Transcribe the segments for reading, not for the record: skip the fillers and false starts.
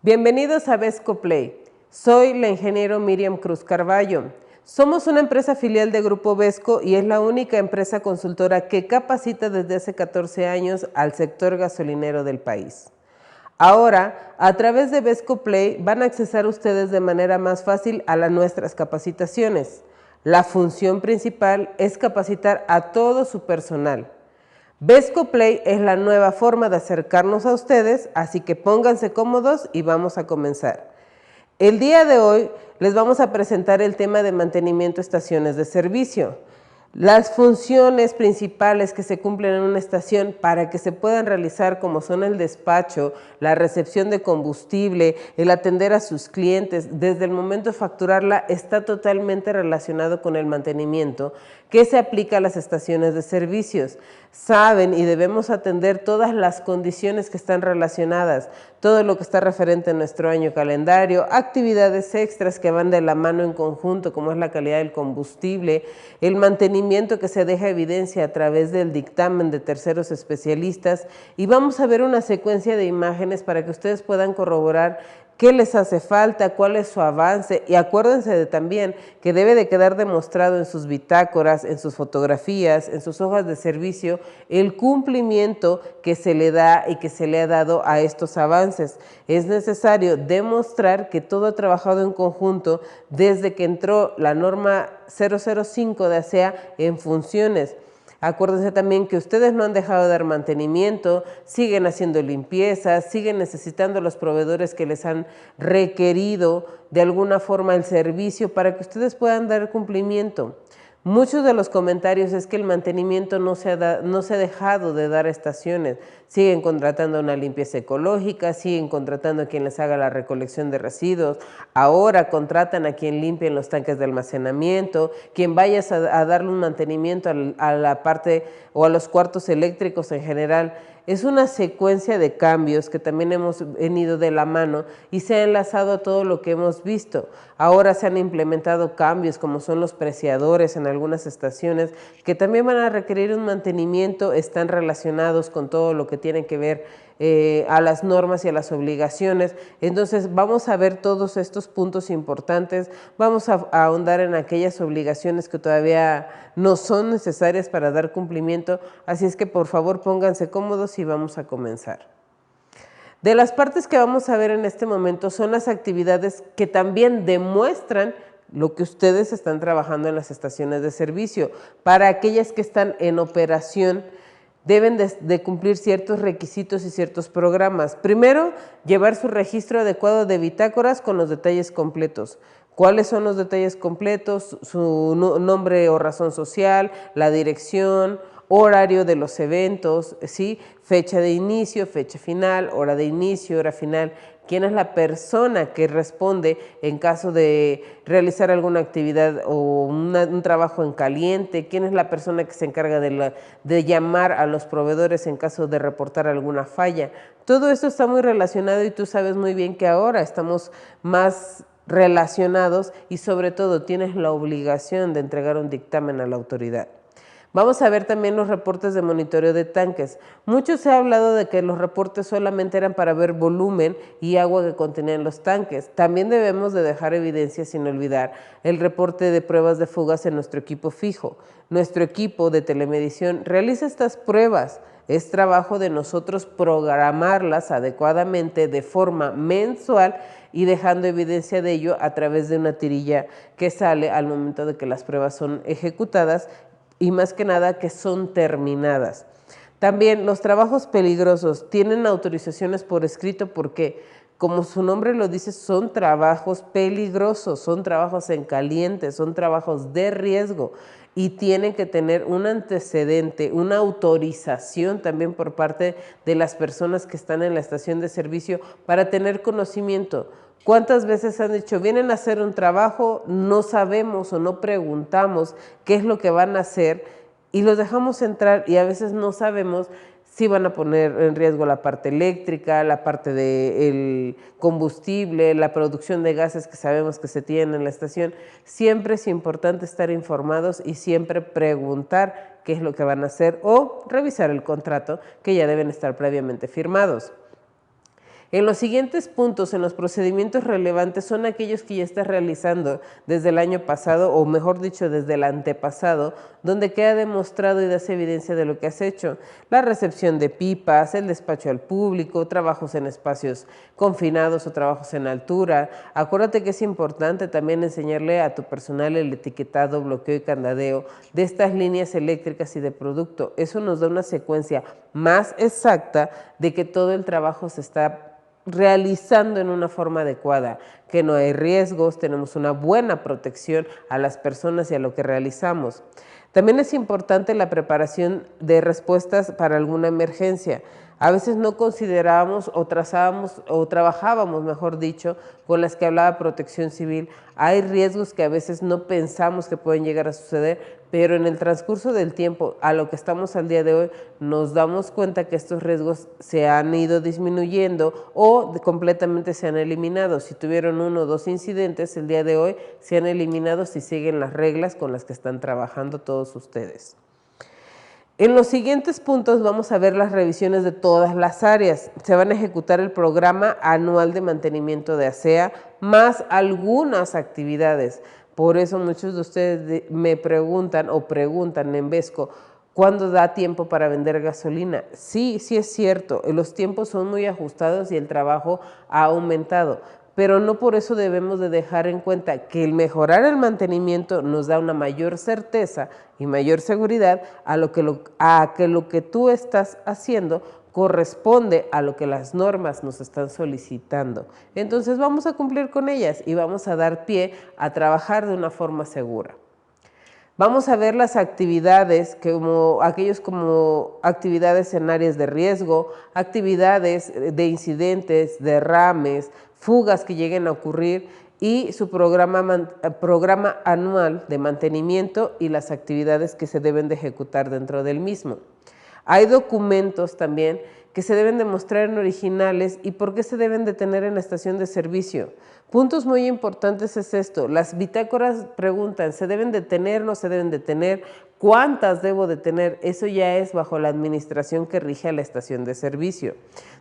Bienvenidos a Vesco Play. Soy la ingeniero Miriam Cruz Carballo. Somos una empresa filial de Grupo Vesco y es la única empresa consultora que capacita desde hace 14 años al sector gasolinero del país. Ahora, a través de Vesco Play van a accesar ustedes de manera más fácil a nuestras capacitaciones. La función principal es capacitar a todo su personal. Vesco Play es la nueva forma de acercarnos a ustedes, así que pónganse cómodos y vamos a comenzar. El día de hoy les vamos a presentar el tema de mantenimiento de estaciones de servicio. Las funciones principales que se cumplen en una estación para que se puedan realizar, como son el despacho, la recepción de combustible, el atender a sus clientes, desde el momento de facturarla, está totalmente relacionado con el mantenimiento que se aplica a las estaciones de servicios. Saben y debemos atender todas las condiciones que están relacionadas, todo lo que está referente a nuestro año calendario, actividades extras que van de la mano en conjunto, como es la calidad del combustible, el mantenimiento que se deja evidencia a través del dictamen de terceros especialistas, y vamos a ver una secuencia de imágenes para que ustedes puedan corroborar qué les hace falta, cuál es su avance, y acuérdense también que debe de quedar demostrado en sus bitácoras, en sus fotografías, en sus hojas de servicio, el cumplimiento que se le da y que se le ha dado a estos avances. Es necesario demostrar que todo ha trabajado en conjunto desde que entró la norma 005 de ASEA en funciones. Acuérdense también que ustedes no han dejado de dar mantenimiento, siguen haciendo limpiezas, siguen necesitando los proveedores que les han requerido de alguna forma el servicio para que ustedes puedan dar cumplimiento. Muchos de los comentarios es que el mantenimiento no se ha dejado de dar a estaciones. Siguen contratando una limpieza ecológica, siguen contratando a quien les haga la recolección de residuos. Ahora contratan a quien limpie los tanques de almacenamiento, quien vaya a darle un mantenimiento a la parte o a los cuartos eléctricos en general. Es una secuencia de cambios que también hemos venido de la mano y se ha enlazado a todo lo que hemos visto. Ahora se han implementado cambios como son los preciadores en algunas estaciones que también van a requerir un mantenimiento, están relacionados con todo lo que tiene que ver a las normas y a las obligaciones. Entonces vamos a ver todos estos puntos importantes, vamos a ahondar en aquellas obligaciones que todavía no son necesarias para dar cumplimiento, así es que por favor pónganse cómodos y vamos a comenzar. De las partes que vamos a ver en este momento son las actividades que también demuestran lo que ustedes están trabajando en las estaciones de servicio. Para aquellas que están en operación, deben de cumplir ciertos requisitos y ciertos programas. Primero, llevar su registro adecuado de bitácoras con los detalles completos. ¿Cuáles son los detalles completos? Su nombre o razón social, la dirección, horario de los eventos, ¿sí? Fecha de inicio, fecha final, hora de inicio, hora final. ¿Quién es la persona que responde en caso de realizar alguna actividad o un trabajo en caliente? ¿Quién es la persona que se encarga de llamar a los proveedores en caso de reportar alguna falla? Todo esto está muy relacionado y tú sabes muy bien que ahora estamos más relacionados y sobre todo tienes la obligación de entregar un dictamen a la autoridad. Vamos a ver también los reportes de monitoreo de tanques. Mucho se ha hablado de que los reportes solamente eran para ver volumen y agua que contenían los tanques. También debemos de dejar evidencia, sin olvidar, el reporte de pruebas de fugas en nuestro equipo fijo. Nuestro equipo de telemedición realiza estas pruebas. Es trabajo de nosotros programarlas adecuadamente de forma mensual y dejando evidencia de ello a través de una tirilla que sale al momento de que las pruebas son ejecutadas y más que nada que son terminadas. También los trabajos peligrosos tienen autorizaciones por escrito porque, como su nombre lo dice, son trabajos peligrosos, son trabajos en caliente, son trabajos de riesgo y tienen que tener un antecedente, una autorización también por parte de las personas que están en la estación de servicio para tener conocimiento. ¿Cuántas veces han dicho, vienen a hacer un trabajo, no sabemos o no preguntamos qué es lo que van a hacer y los dejamos entrar y a veces no sabemos si van a poner en riesgo la parte eléctrica, la parte del combustible, la producción de gases que sabemos que se tienen en la estación? Siempre es importante estar informados y siempre preguntar qué es lo que van a hacer o revisar el contrato que ya deben estar previamente firmados. En los siguientes puntos, en los procedimientos relevantes, son aquellos que ya estás realizando desde el año pasado, o mejor dicho, desde el antepasado, donde queda demostrado y das evidencia de lo que has hecho. La recepción de pipas, el despacho al público, trabajos en espacios confinados o trabajos en altura. Acuérdate que es importante también enseñarle a tu personal el etiquetado, bloqueo y candadeo de estas líneas eléctricas y de producto. Eso nos da una secuencia más exacta de que todo el trabajo se está realizando en una forma adecuada, que no hay riesgos, tenemos una buena protección a las personas y a lo que realizamos. También es importante la preparación de respuestas para alguna emergencia. A veces no considerábamos o trazábamos o trabajábamos, mejor dicho, con las que hablaba Protección Civil. Hay riesgos que a veces no pensamos que pueden llegar a suceder, pero en el transcurso del tiempo, a lo que estamos al día de hoy, nos damos cuenta que estos riesgos se han ido disminuyendo o completamente se han eliminado. Si tuvieron 1 o 2 incidentes, el día de hoy se han eliminado si siguen las reglas con las que están trabajando todos ustedes. En los siguientes puntos vamos a ver las revisiones de todas las áreas. Se van a ejecutar el programa anual de mantenimiento de ASEA más algunas actividades. Por eso muchos de ustedes me preguntan o preguntan en Vesco, ¿cuándo da tiempo para vender gasolina? Sí, sí es cierto, los tiempos son muy ajustados y el trabajo ha aumentado. Pero no por eso debemos de dejar en cuenta que el mejorar el mantenimiento nos da una mayor certeza y mayor seguridad a que lo que tú estás haciendo corresponde a lo que las normas nos están solicitando. Entonces vamos a cumplir con ellas y vamos a dar pie a trabajar de una forma segura. Vamos a ver las actividades, como actividades en áreas de riesgo, actividades de incidentes, derrames, fugas que lleguen a ocurrir y su programa anual de mantenimiento y las actividades que se deben de ejecutar dentro del mismo. Hay documentos también que se deben de mostrar en originales y por qué se deben de tener en la estación de servicio. Puntos muy importantes es esto, las bitácoras preguntan, ¿se deben de tener, no se deben de tener? ¿Cuántas debo de tener? Eso ya es bajo la administración que rige a la estación de servicio.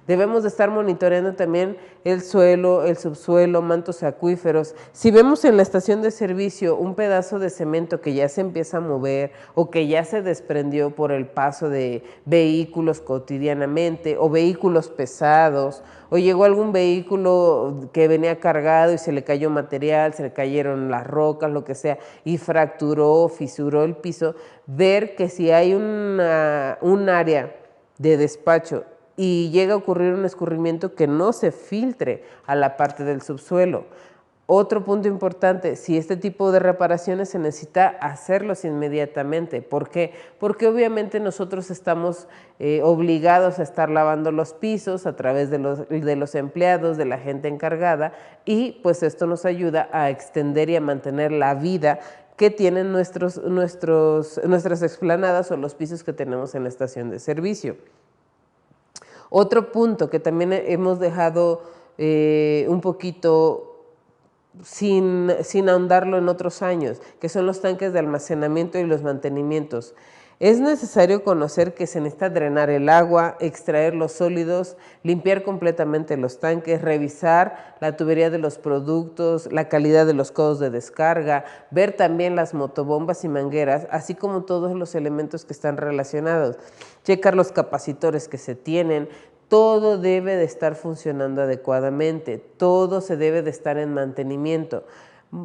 Debemos de estar monitoreando también el suelo, el subsuelo, mantos acuíferos. Si vemos en la estación de servicio un pedazo de cemento que ya se empieza a mover o que ya se desprendió por el paso de vehículos cotidianamente o vehículos pesados, o llegó algún vehículo que venía cargado y se le cayó material, se le cayeron las rocas, lo que sea, y fracturó, fisuró el piso, ver que si hay un área de despacho y llega a ocurrir un escurrimiento, que no se filtre a la parte del subsuelo. Otro punto importante, si este tipo de reparaciones se necesita hacerlos inmediatamente. ¿Por qué? Porque obviamente nosotros estamos obligados a estar lavando los pisos a través de los empleados, de la gente encargada, y pues esto nos ayuda a extender y a mantener la vida que tienen nuestras explanadas o los pisos que tenemos en la estación de servicio. Otro punto que también hemos dejado un poquito sin ahondarlo en otros años, que son los tanques de almacenamiento y los mantenimientos. Es necesario conocer que se necesita drenar el agua, extraer los sólidos, limpiar completamente los tanques, revisar la tubería de los productos, la calidad de los codos de descarga, ver también las motobombas y mangueras, así como todos los elementos que están relacionados, checar los capacitores que se tienen. Todo debe de estar funcionando adecuadamente, todo se debe de estar en mantenimiento.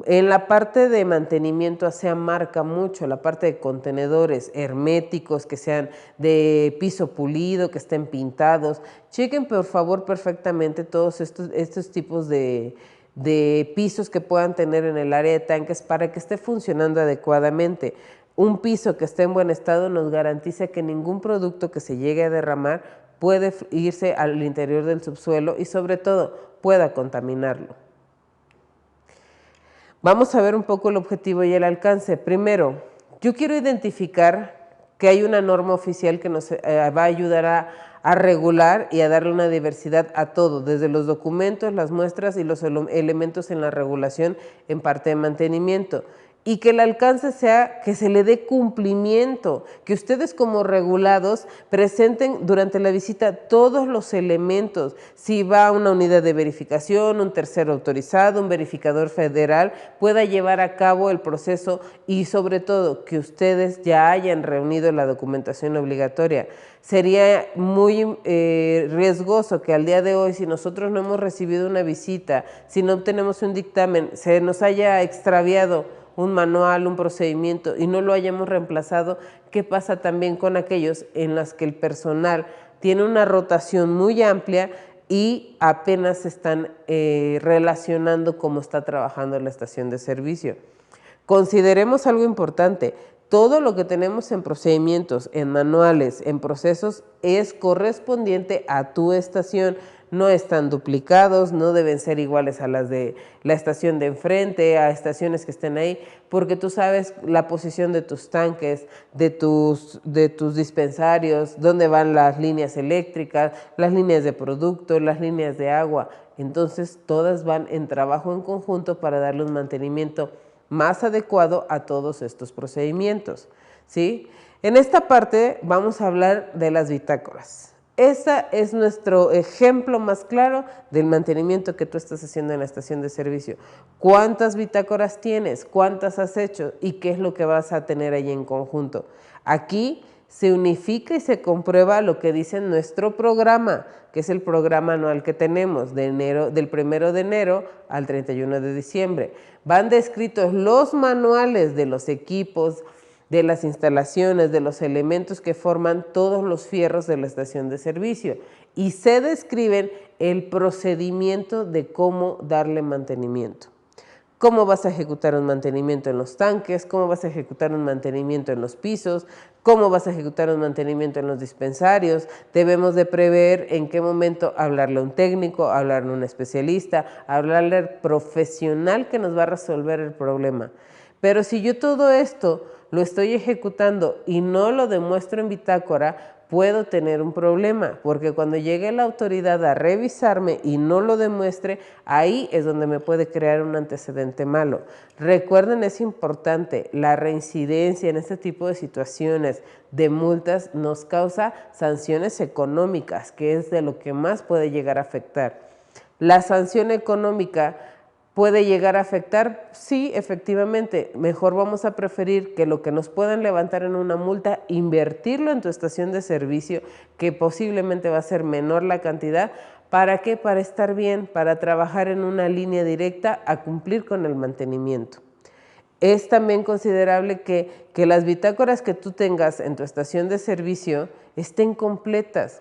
En la parte de mantenimiento ASEA marca mucho la parte de contenedores herméticos, que sean de piso pulido, que estén pintados. Chequen por favor perfectamente todos estos tipos de pisos que puedan tener en el área de tanques para que esté funcionando adecuadamente. Un piso que esté en buen estado nos garantiza que ningún producto que se llegue a derramar puede irse al interior del subsuelo y sobre todo pueda contaminarlo. Vamos a ver un poco el objetivo y el alcance. Primero, yo quiero identificar que hay una norma oficial que nos va a ayudar a regular y a darle una diversidad a todo, desde los documentos, las muestras y los elementos en la regulación en parte de mantenimiento. y que el alcance sea que se le dé cumplimiento, que ustedes como regulados presenten durante la visita todos los elementos, si va a una unidad de verificación, un tercero autorizado, un verificador federal, pueda llevar a cabo el proceso y sobre todo que ustedes ya hayan reunido la documentación obligatoria. Sería muy riesgoso que al día de hoy, si nosotros no hemos recibido una visita, si no obtenemos un dictamen, se nos haya extraviado un manual, un procedimiento y no lo hayamos reemplazado. ¿Qué pasa también con aquellos en los que el personal tiene una rotación muy amplia y apenas se están relacionando cómo está trabajando la estación de servicio? Consideremos algo importante. Todo lo que tenemos en procedimientos, en manuales, en procesos, es correspondiente a tu estación. No están duplicados, no deben ser iguales a las de la estación de enfrente, a estaciones que estén ahí, porque tú sabes la posición de tus tanques, de tus dispensarios, dónde van las líneas eléctricas, las líneas de producto, las líneas de agua. Entonces, todas van en trabajo en conjunto para darle un mantenimiento más adecuado a todos estos procedimientos, ¿sí? En esta parte vamos a hablar de las bitácoras. Ese es nuestro ejemplo más claro del mantenimiento que tú estás haciendo en la estación de servicio. ¿Cuántas bitácoras tienes? ¿Cuántas has hecho? ¿Y qué es lo que vas a tener ahí en conjunto? Aquí se unifica y se comprueba lo que dice nuestro programa, que es el programa anual que tenemos del 1 de enero al 31 de diciembre. Van descritos los manuales de los equipos, de las instalaciones, de los elementos que forman todos los fierros de la estación de servicio y se describen el procedimiento de cómo darle mantenimiento. Cómo vas a ejecutar un mantenimiento en los tanques, cómo vas a ejecutar un mantenimiento en los pisos, cómo vas a ejecutar un mantenimiento en los dispensarios. Debemos de prever en qué momento hablarle a un técnico, hablarle a un especialista, hablarle al profesional que nos va a resolver el problema. Pero si yo todo esto lo estoy ejecutando y no lo demuestro en bitácora, puedo tener un problema, porque cuando llegue la autoridad a revisarme y no lo demuestre, ahí es donde me puede crear un antecedente malo. Recuerden, es importante, la reincidencia en este tipo de situaciones de multas nos causa sanciones económicas, que es de lo que más puede llegar a afectar. La sanción económica ¿puede llegar a afectar? Sí, efectivamente. Mejor vamos a preferir que lo que nos puedan levantar en una multa, invertirlo en tu estación de servicio, que posiblemente va a ser menor la cantidad. ¿Para qué? Para estar bien, para trabajar en una línea directa a cumplir con el mantenimiento. Es también considerable que las bitácoras que tú tengas en tu estación de servicio estén completas,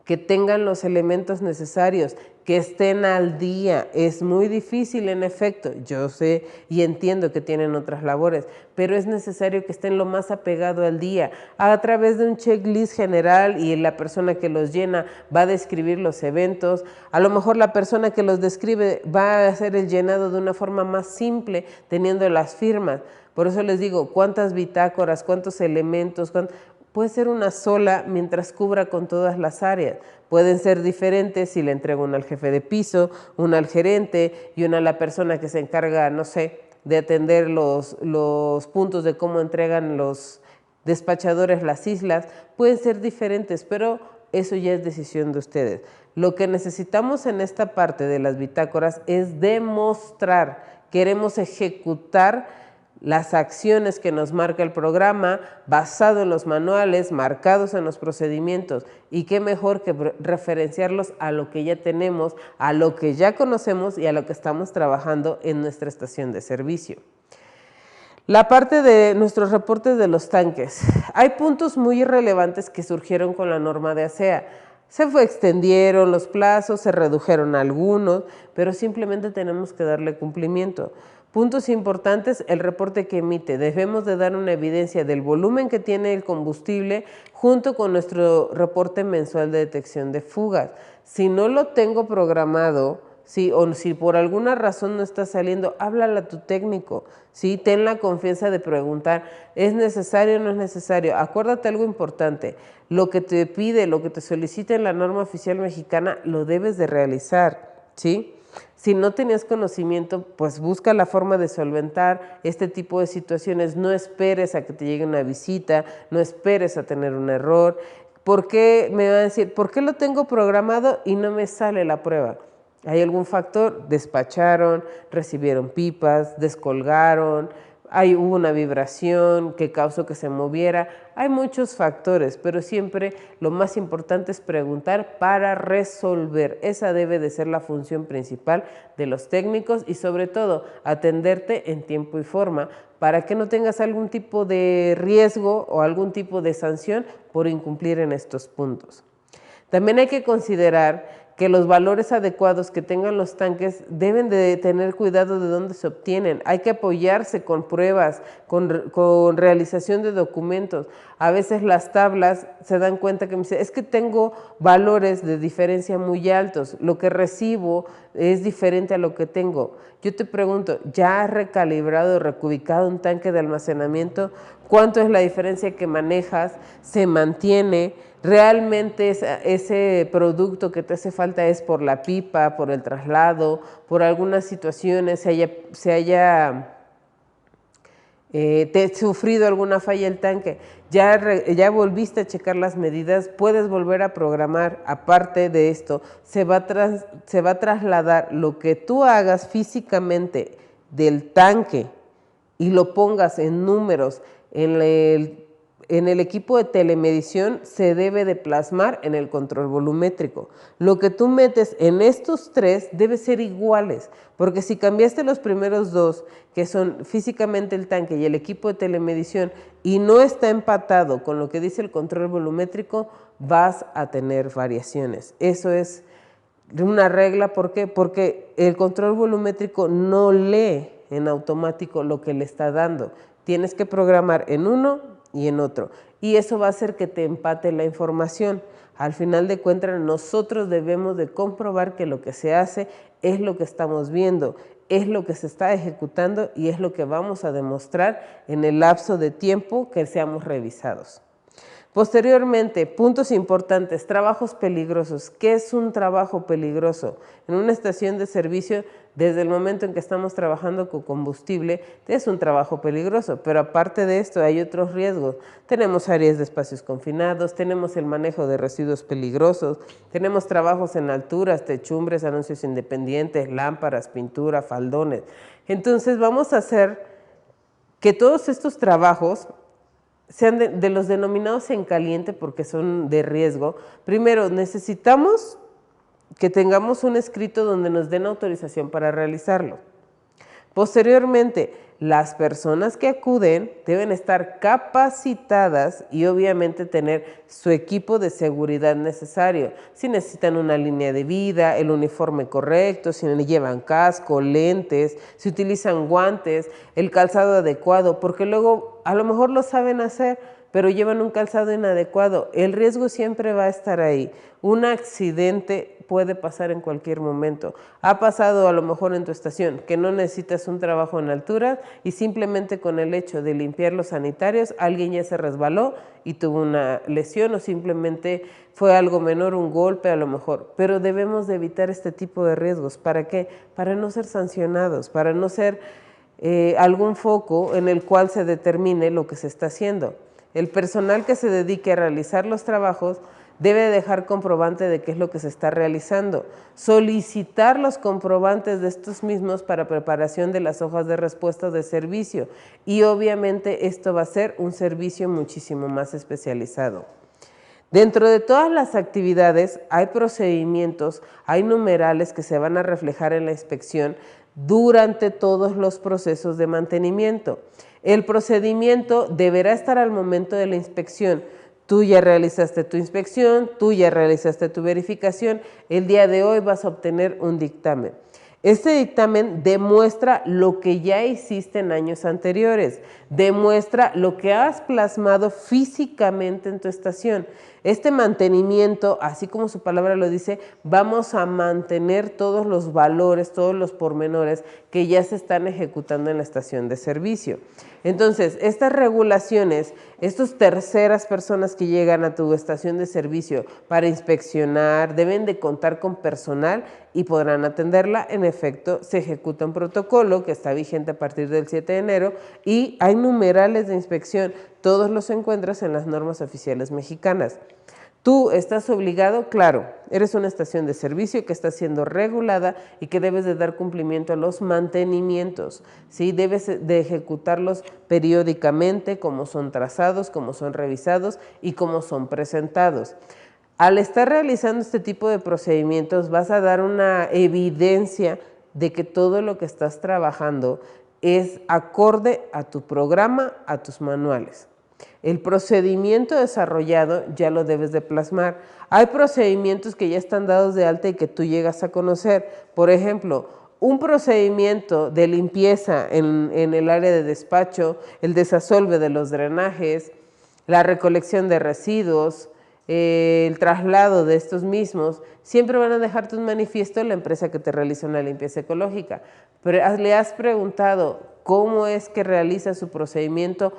que tengan los elementos necesarios, que estén al día. Es muy difícil, en efecto, yo sé y entiendo que tienen otras labores, pero es necesario que estén lo más apegado al día, a través de un checklist general, y la persona que los llena va a describir los eventos. A lo mejor la persona que los describe va a hacer el llenado de una forma más simple, teniendo las firmas. Por eso les digo, ¿cuántas bitácoras, cuántos elementos? Puede ser una sola mientras cubra con todas las áreas. Pueden ser diferentes si le entrego una al jefe de piso, una al gerente y una a la persona que se encarga, no sé, de atender los puntos de cómo entregan los despachadores las islas. Pueden ser diferentes, pero eso ya es decisión de ustedes. Lo que necesitamos en esta parte de las bitácoras es demostrar, queremos ejecutar las acciones que nos marca el programa, basado en los manuales, marcados en los procedimientos, y qué mejor que referenciarlos a lo que ya tenemos, a lo que ya conocemos y a lo que estamos trabajando en nuestra estación de servicio. La parte de nuestros reportes de los tanques. Hay puntos muy irrelevantes que surgieron con la norma de ASEA. Se extendieron los plazos, se redujeron algunos, pero simplemente tenemos que darle cumplimiento. Puntos importantes, el reporte que emite. Debemos de dar una evidencia del volumen que tiene el combustible junto con nuestro reporte mensual de detección de fugas. Si no lo tengo programado, ¿sí? O si por alguna razón no está saliendo, háblale a tu técnico, ¿sí? Ten la confianza de preguntar, ¿es necesario o no es necesario? Acuérdate algo importante, lo que te pide, lo que te solicita en la norma oficial mexicana, lo debes de realizar, ¿sí? Si no tenías conocimiento, pues busca la forma de solventar este tipo de situaciones. No esperes a que te llegue una visita, no esperes a tener un error. ¿Por qué me va a decir, por qué lo tengo programado y no me sale la prueba? ¿Hay algún factor? Despacharon, recibieron pipas, descolgaron, hubo una vibración que causó que se moviera. Hay muchos factores, pero siempre lo más importante es preguntar para resolver. Esa debe de ser la función principal de los técnicos y sobre todo atenderte en tiempo y forma para que no tengas algún tipo de riesgo o algún tipo de sanción por incumplir en estos puntos. También hay que considerar que los valores adecuados que tengan los tanques deben de tener cuidado de dónde se obtienen. Hay que apoyarse con pruebas, con realización de documentos. A veces las tablas se dan cuenta que me dicen, es que tengo valores de diferencia muy altos, lo que recibo es diferente a lo que tengo. Yo te pregunto, ¿ya has recalibrado, recubicado un tanque de almacenamiento? ¿Cuánto es la diferencia que manejas? ¿Se mantiene? ¿Realmente ese producto que te hace falta es por la pipa, por el traslado, por algunas situaciones, se haya sufrido alguna falla el tanque? Ya volviste a checar las medidas, puedes volver a programar. Aparte de esto, se va a trasladar lo que tú hagas físicamente del tanque y lo pongas en números en el equipo de telemedición, se debe de plasmar en el control volumétrico. Lo que tú metes en estos tres debe ser iguales, porque si cambiaste los primeros dos, que son físicamente el tanque y el equipo de telemedición, y no está empatado con lo que dice el control volumétrico, vas a tener variaciones. Eso es una regla. ¿Por qué? Porque el control volumétrico no lee en automático lo que le está dando. Tienes que programar en uno y en otro, y eso va a hacer que te empate la información. Al final de cuentas, nosotros debemos de comprobar que lo que se hace es lo que estamos viendo, es lo que se está ejecutando y es lo que vamos a demostrar en el lapso de tiempo que seamos revisados. Posteriormente, puntos importantes, trabajos peligrosos. ¿Qué es un trabajo peligroso? En una estación de servicio, desde el momento en que estamos trabajando con combustible, es un trabajo peligroso, pero aparte de esto hay otros riesgos. Tenemos áreas de espacios confinados, tenemos el manejo de residuos peligrosos, tenemos trabajos en alturas, techumbres, anuncios independientes, lámparas, pintura, faldones. Entonces vamos a hacer que todos estos trabajos sean de los denominados en caliente porque son de riesgo. Primero, necesitamos que tengamos un escrito donde nos den autorización para realizarlo. Posteriormente, las personas que acuden deben estar capacitadas y obviamente tener su equipo de seguridad necesario. Si necesitan una línea de vida, el uniforme correcto, si llevan casco, lentes, si utilizan guantes, el calzado adecuado, porque luego a lo mejor lo saben hacer, pero llevan un calzado inadecuado. El riesgo siempre va a estar ahí. Un accidente puede pasar en cualquier momento. Ha pasado a lo mejor en tu estación que no necesitas un trabajo en altura y simplemente con el hecho de limpiar los sanitarios alguien ya se resbaló y tuvo una lesión o simplemente fue algo menor, un golpe a lo mejor. Pero debemos de evitar este tipo de riesgos. ¿Para qué? Para no ser sancionados, para no ser algún foco en el cual se determine lo que se está haciendo. El personal que se dedique a realizar los trabajos debe dejar comprobante de qué es lo que se está realizando, solicitar los comprobantes de estos mismos para preparación de las hojas de respuesta de servicio y obviamente esto va a ser un servicio muchísimo más especializado. Dentro de todas las actividades hay procedimientos, hay numerales que se van a reflejar en la inspección durante todos los procesos de mantenimiento. El procedimiento deberá estar al momento de la inspección. Tú ya realizaste tu inspección, tú ya realizaste tu verificación, el día de hoy vas a obtener un dictamen. Este dictamen demuestra lo que ya hiciste en años anteriores, demuestra lo que has plasmado físicamente en tu estación. Este mantenimiento, así como su palabra lo dice, vamos a mantener todos los valores, todos los pormenores que ya se están ejecutando en la estación de servicio. Entonces, estas regulaciones, estas terceras personas que llegan a tu estación de servicio para inspeccionar, deben de contar con personal y podrán atenderla. En efecto, se ejecuta un protocolo que está vigente a partir del 7 de enero y hay numerales de inspección. Todos los encuentras en las normas oficiales mexicanas. Tú estás obligado, claro, eres una estación de servicio que está siendo regulada y que debes de dar cumplimiento a los mantenimientos, ¿sí? Debes de ejecutarlos periódicamente, como son trazados, como son revisados y como son presentados. Al estar realizando este tipo de procedimientos vas a dar una evidencia de que todo lo que estás trabajando es acorde a tu programa, a tus manuales. El procedimiento desarrollado ya lo debes de plasmar. Hay procedimientos que ya están dados de alta y que tú llegas a conocer. Por ejemplo, un procedimiento de limpieza en el área de despacho, el desasolve de los drenajes, la recolección de residuos, el traslado de estos mismos, siempre van a dejar tu manifiesto la empresa que te realiza una limpieza ecológica. Pero le has preguntado cómo es que realiza su procedimiento,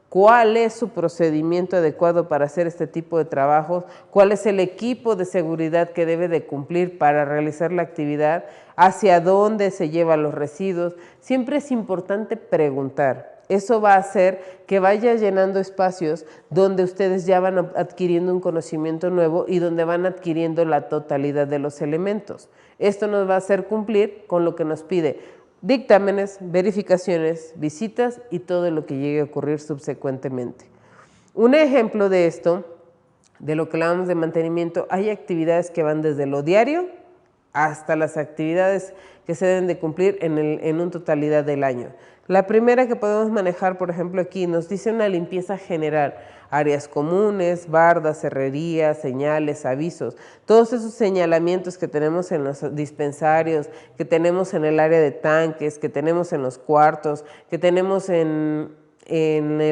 cuál es su procedimiento adecuado para hacer este tipo de trabajos, cuál es el equipo de seguridad que debe de cumplir para realizar la actividad, hacia dónde se llevan los residuos. Siempre es importante preguntar. Eso va a hacer que vaya llenando espacios donde ustedes ya van adquiriendo un conocimiento nuevo y donde van adquiriendo la totalidad de los elementos. Esto nos va a hacer cumplir con lo que nos pide dictámenes, verificaciones, visitas y todo lo que llegue a ocurrir subsecuentemente. Un ejemplo de esto, de lo que hablamos de mantenimiento, hay actividades que van desde lo diario hasta las actividades que se deben de cumplir en una totalidad del año. La primera que podemos manejar, por ejemplo, aquí nos dice una limpieza general, áreas comunes, bardas, herrerías, señales, avisos, todos esos señalamientos que tenemos en los dispensarios, que tenemos en el área de tanques, que tenemos en los cuartos, que tenemos en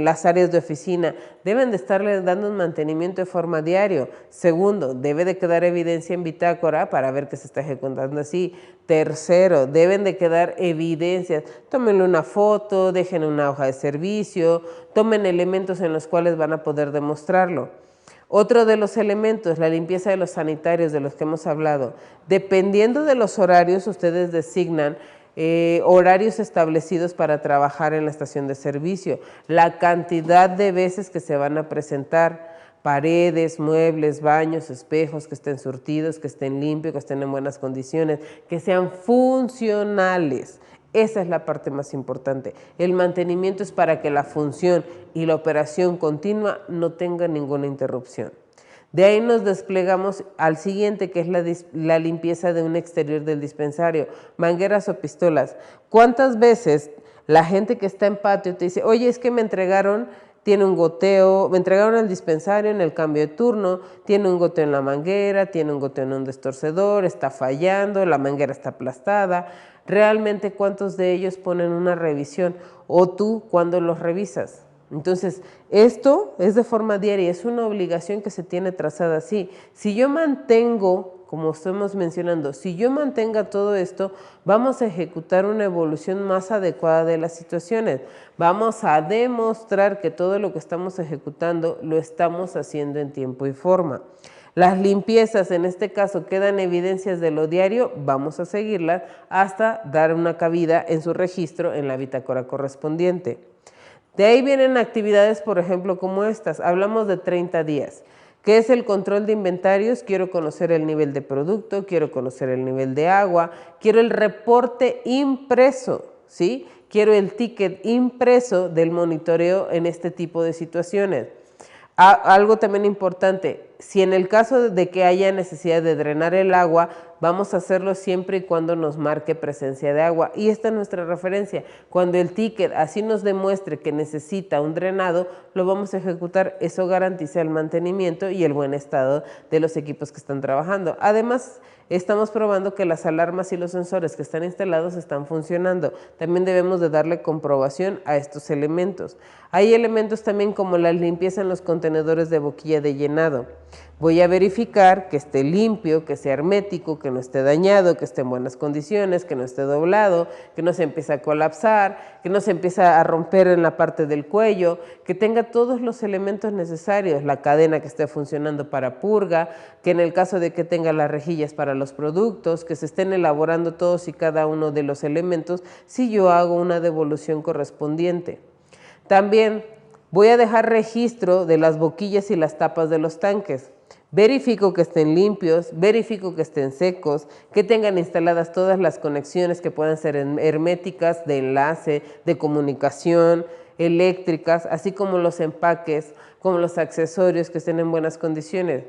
las áreas de oficina, deben de estarle dando un mantenimiento de forma diario. Segundo, debe de quedar evidencia en bitácora para ver que se está ejecutando así. Tercero, deben de quedar evidencias. Tómenle una foto, dejen una hoja de servicio, tomen elementos en los cuales van a poder demostrarlo. Otro de los elementos, la limpieza de los sanitarios de los que hemos hablado. Dependiendo de los horarios, ustedes designan horarios establecidos para trabajar en la estación de servicio, la cantidad de veces que se van a presentar, paredes, muebles, baños, espejos que estén surtidos, que estén limpios, que estén en buenas condiciones, que sean funcionales. Esa es la parte más importante. El mantenimiento es para que la función y la operación continua no tenga ninguna interrupción. De ahí nos desplegamos al siguiente, que es la limpieza de un exterior del dispensario, mangueras o pistolas. ¿Cuántas veces la gente que está en patio te dice, oye, es que me entregaron, tiene un goteo, me entregaron al dispensario en el cambio de turno, tiene un goteo en la manguera, tiene un goteo en un destorcedor, está fallando, la manguera está aplastada? ¿Realmente cuántos de ellos ponen una revisión? ¿O tú cuándo los revisas? Entonces, esto es de forma diaria, es una obligación que se tiene trazada así. Si yo mantengo, como estamos mencionando, si yo mantenga todo esto, vamos a ejecutar una evolución más adecuada de las situaciones. Vamos a demostrar que todo lo que estamos ejecutando lo estamos haciendo en tiempo y forma. Las limpiezas, en este caso, quedan evidencias de lo diario, vamos a seguirlas hasta dar una cabida en su registro en la bitácora correspondiente. De ahí vienen actividades, por ejemplo, como estas. Hablamos de 30 días. ¿Qué es el control de inventarios? Quiero conocer el nivel de producto, quiero conocer el nivel de agua, quiero el reporte impreso, ¿sí? Quiero el ticket impreso del monitoreo en este tipo de situaciones. Algo también importante, si en el caso de que haya necesidad de drenar el agua, vamos a hacerlo siempre y cuando nos marque presencia de agua. Y esta es nuestra referencia. Cuando el ticket así nos demuestre que necesita un drenado, lo vamos a ejecutar. Eso garantiza el mantenimiento y el buen estado de los equipos que están trabajando. Además, estamos probando que las alarmas y los sensores que están instalados están funcionando. También debemos de darle comprobación a estos elementos. Hay elementos también como la limpieza en los contenedores de boquilla de llenado. Voy a verificar que esté limpio, que sea hermético, que no esté dañado, que esté en buenas condiciones, que no esté doblado, que no se empiece a colapsar, que no se empiece a romper en la parte del cuello, que tenga todos los elementos necesarios, la cadena que esté funcionando para purga, que en el caso de que tenga las rejillas para los productos, que se estén elaborando todos y cada uno de los elementos si yo hago una devolución correspondiente. También voy a dejar registro de las boquillas y las tapas de los tanques. Verifico que estén limpios, verifico que estén secos, que tengan instaladas todas las conexiones que puedan ser herméticas, de enlace, de comunicación, eléctricas, así como los empaques, como los accesorios que estén en buenas condiciones.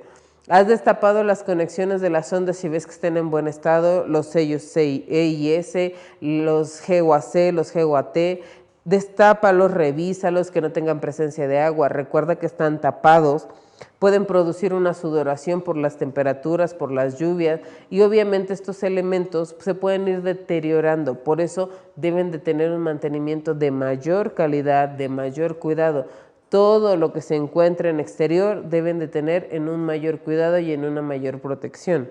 Has destapado las conexiones de las ondas si ves que estén en buen estado, los sellos E y S, los GUAC, los GUAT, destápalos, revísalos, que no tengan presencia de agua, recuerda que están tapados. Pueden producir una sudoración por las temperaturas, por las lluvias y obviamente estos elementos se pueden ir deteriorando, por eso deben de tener un mantenimiento de mayor calidad, de mayor cuidado. Todo lo que se encuentre en exterior deben de tener en un mayor cuidado y en una mayor protección.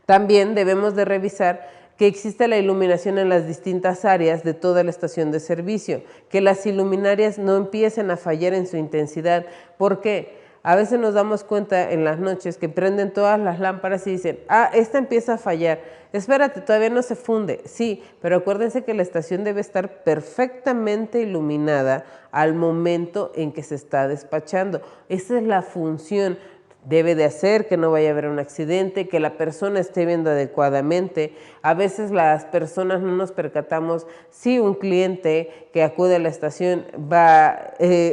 También debemos de revisar que exista la iluminación en las distintas áreas de toda la estación de servicio, que las iluminarias no empiecen a fallar en su intensidad. ¿Por qué? A veces nos damos cuenta en las noches que prenden todas las lámparas y dicen, esta empieza a fallar, espérate, todavía no se funde. Sí, pero acuérdense que la estación debe estar perfectamente iluminada al momento en que se está despachando. Esa es la función. Debe de hacer que no vaya a haber un accidente, que la persona esté viendo adecuadamente. A veces las personas no nos percatamos si un cliente que acude a la estación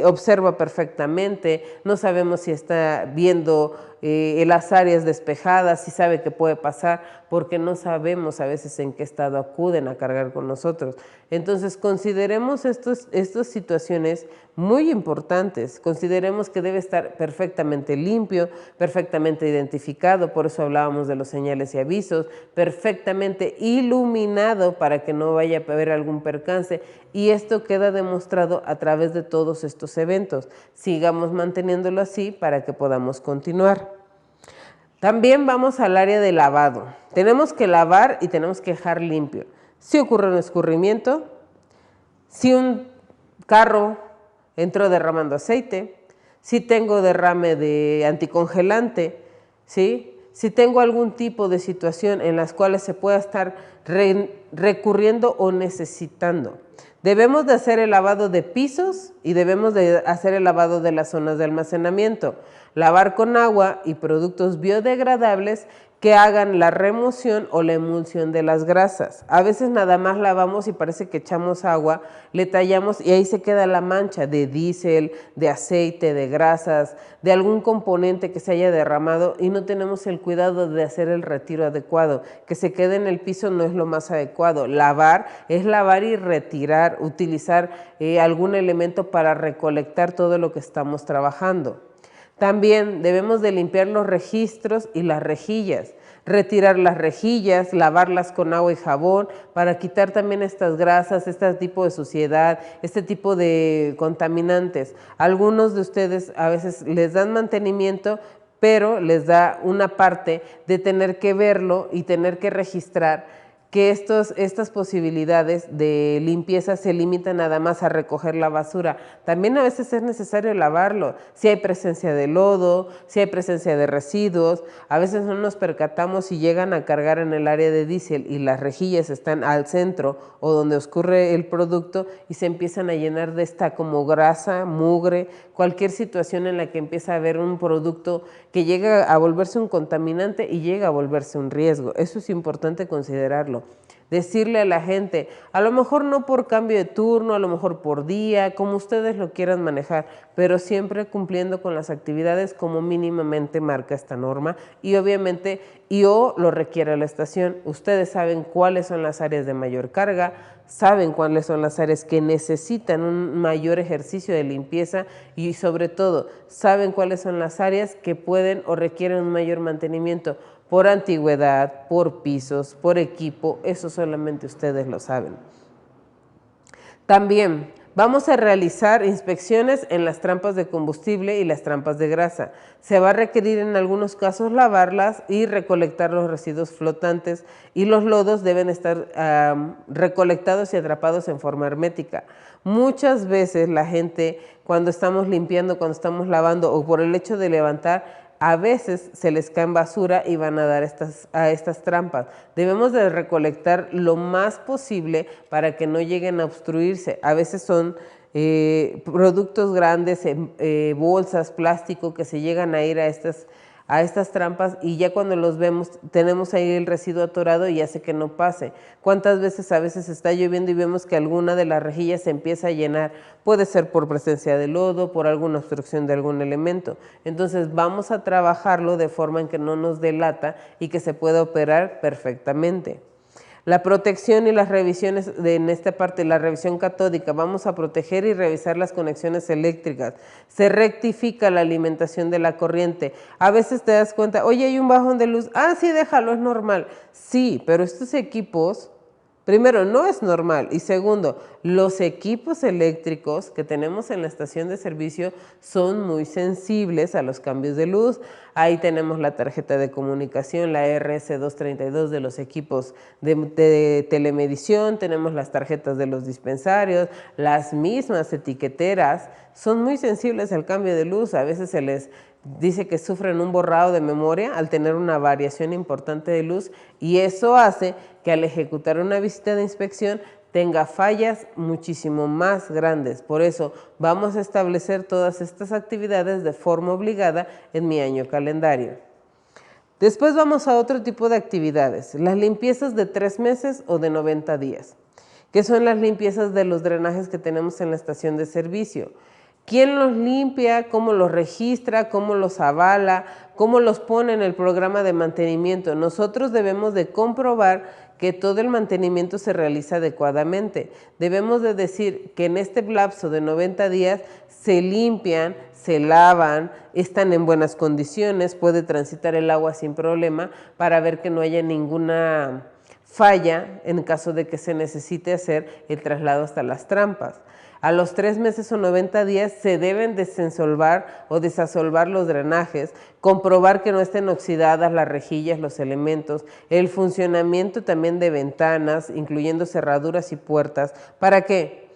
observa perfectamente, no sabemos si está viendo las áreas despejadas, si sabe que puede pasar, porque no sabemos a veces en qué estado acuden a cargar con nosotros. Entonces consideremos estas situaciones muy importantes, consideremos que debe estar perfectamente limpio, perfectamente identificado, por eso hablábamos de los señales y avisos, perfectamente iluminado para que no vaya a haber algún percance, y esto queda demostrado a través de todos estos eventos. Sigamos manteniéndolo así para que podamos continuar. También vamos al área de lavado. Tenemos que lavar y tenemos que dejar limpio. Si ocurre un escurrimiento, si un carro entró derramando aceite, si tengo derrame de anticongelante, ¿sí? Si tengo algún tipo de situación en las cuales se pueda estar recurriendo o necesitando. Debemos de hacer el lavado de pisos y debemos de hacer el lavado de las zonas de almacenamiento. Lavar con agua y productos biodegradables que hagan la remoción o la emulsión de las grasas. A veces nada más lavamos y parece que echamos agua, le tallamos y ahí se queda la mancha de diésel, de aceite, de grasas, de algún componente que se haya derramado y no tenemos el cuidado de hacer el retiro adecuado. Que se quede en el piso no es lo más adecuado. Lavar es lavar y retirar, utilizar algún elemento para recolectar todo lo que estamos trabajando. También debemos de limpiar los registros y las rejillas, retirar las rejillas, lavarlas con agua y jabón para quitar también estas grasas, este tipo de suciedad, este tipo de contaminantes. Algunos de ustedes a veces les dan mantenimiento, pero les da una parte de tener que verlo y tener que registrar que estas posibilidades de limpieza se limitan nada más a recoger la basura. También a veces es necesario lavarlo, si hay presencia de lodo, si hay presencia de residuos. A veces no nos percatamos si llegan a cargar en el área de diésel y las rejillas están al centro o donde ocurre el producto y se empiezan a llenar de esta como grasa, mugre, cualquier situación en la que empieza a haber un producto que llega a volverse un contaminante y llega a volverse un riesgo. Eso es importante considerarlo. Decirle a la gente, a lo mejor no por cambio de turno, a lo mejor por día, como ustedes lo quieran manejar, pero siempre cumpliendo con las actividades como mínimamente marca esta norma y obviamente o lo requiere la estación. Ustedes saben cuáles son las áreas de mayor carga, saben cuáles son las áreas que necesitan un mayor ejercicio de limpieza y sobre todo saben cuáles son las áreas que pueden o requieren un mayor mantenimiento por antigüedad, por pisos, por equipo, eso solamente ustedes lo saben. También Vamos a realizar inspecciones en las trampas de combustible y las trampas de grasa. Se va a requerir en algunos casos lavarlas y recolectar los residuos flotantes, y los lodos deben estar recolectados y atrapados en forma hermética. Muchas veces la gente, cuando estamos limpiando, cuando estamos lavando o por el hecho de levantar, a veces se les cae basura y van a dar a estas trampas. Debemos de recolectar lo más posible para que no lleguen a obstruirse. A veces son productos grandes, bolsas, plástico, que se llegan a ir a estas trampas, y ya cuando los vemos tenemos ahí el residuo atorado y hace que no pase. ¿Cuántas veces a veces está lloviendo y vemos que alguna de las rejillas se empieza a llenar? Puede ser por presencia de lodo, por alguna obstrucción de algún elemento. Entonces vamos a trabajarlo de forma en que no nos delata y que se pueda operar perfectamente. La protección y las revisiones en esta parte, la revisión catódica, vamos a proteger y revisar las conexiones eléctricas. Se rectifica la alimentación de la corriente. A veces te das cuenta, oye, hay un bajón de luz. Ah, sí, déjalo, es normal. Sí, pero estos equipos, primero, no es normal, y segundo, los equipos eléctricos que tenemos en la estación de servicio son muy sensibles a los cambios de luz. Ahí tenemos la tarjeta de comunicación, la RS232 de los equipos de telemedición, tenemos las tarjetas de los dispensarios, las mismas etiqueteras son muy sensibles al cambio de luz. A veces se les dice que sufren un borrado de memoria al tener una variación importante de luz, y eso hace que al ejecutar una visita de inspección tenga fallas muchísimo más grandes. Por eso vamos a establecer todas estas actividades de forma obligada en mi año calendario. Después vamos a otro tipo de actividades, las limpiezas de 3 meses o de 90 días, que son las limpiezas de los drenajes que tenemos en la estación de servicio. ¿Quién los limpia? ¿Cómo los registra? ¿Cómo los avala? ¿Cómo los pone en el programa de mantenimiento? Nosotros debemos de comprobar que todo el mantenimiento se realiza adecuadamente. Debemos de decir que en este lapso de 90 días se limpian, se lavan, están en buenas condiciones, puede transitar el agua sin problema, para ver que no haya ninguna falla en caso de que se necesite hacer el traslado hasta las trampas. A los 3 meses o 90 días se deben desensolvar o desasolvar los drenajes, comprobar que no estén oxidadas las rejillas, los elementos, el funcionamiento también de ventanas, incluyendo cerraduras y puertas. ¿Para qué?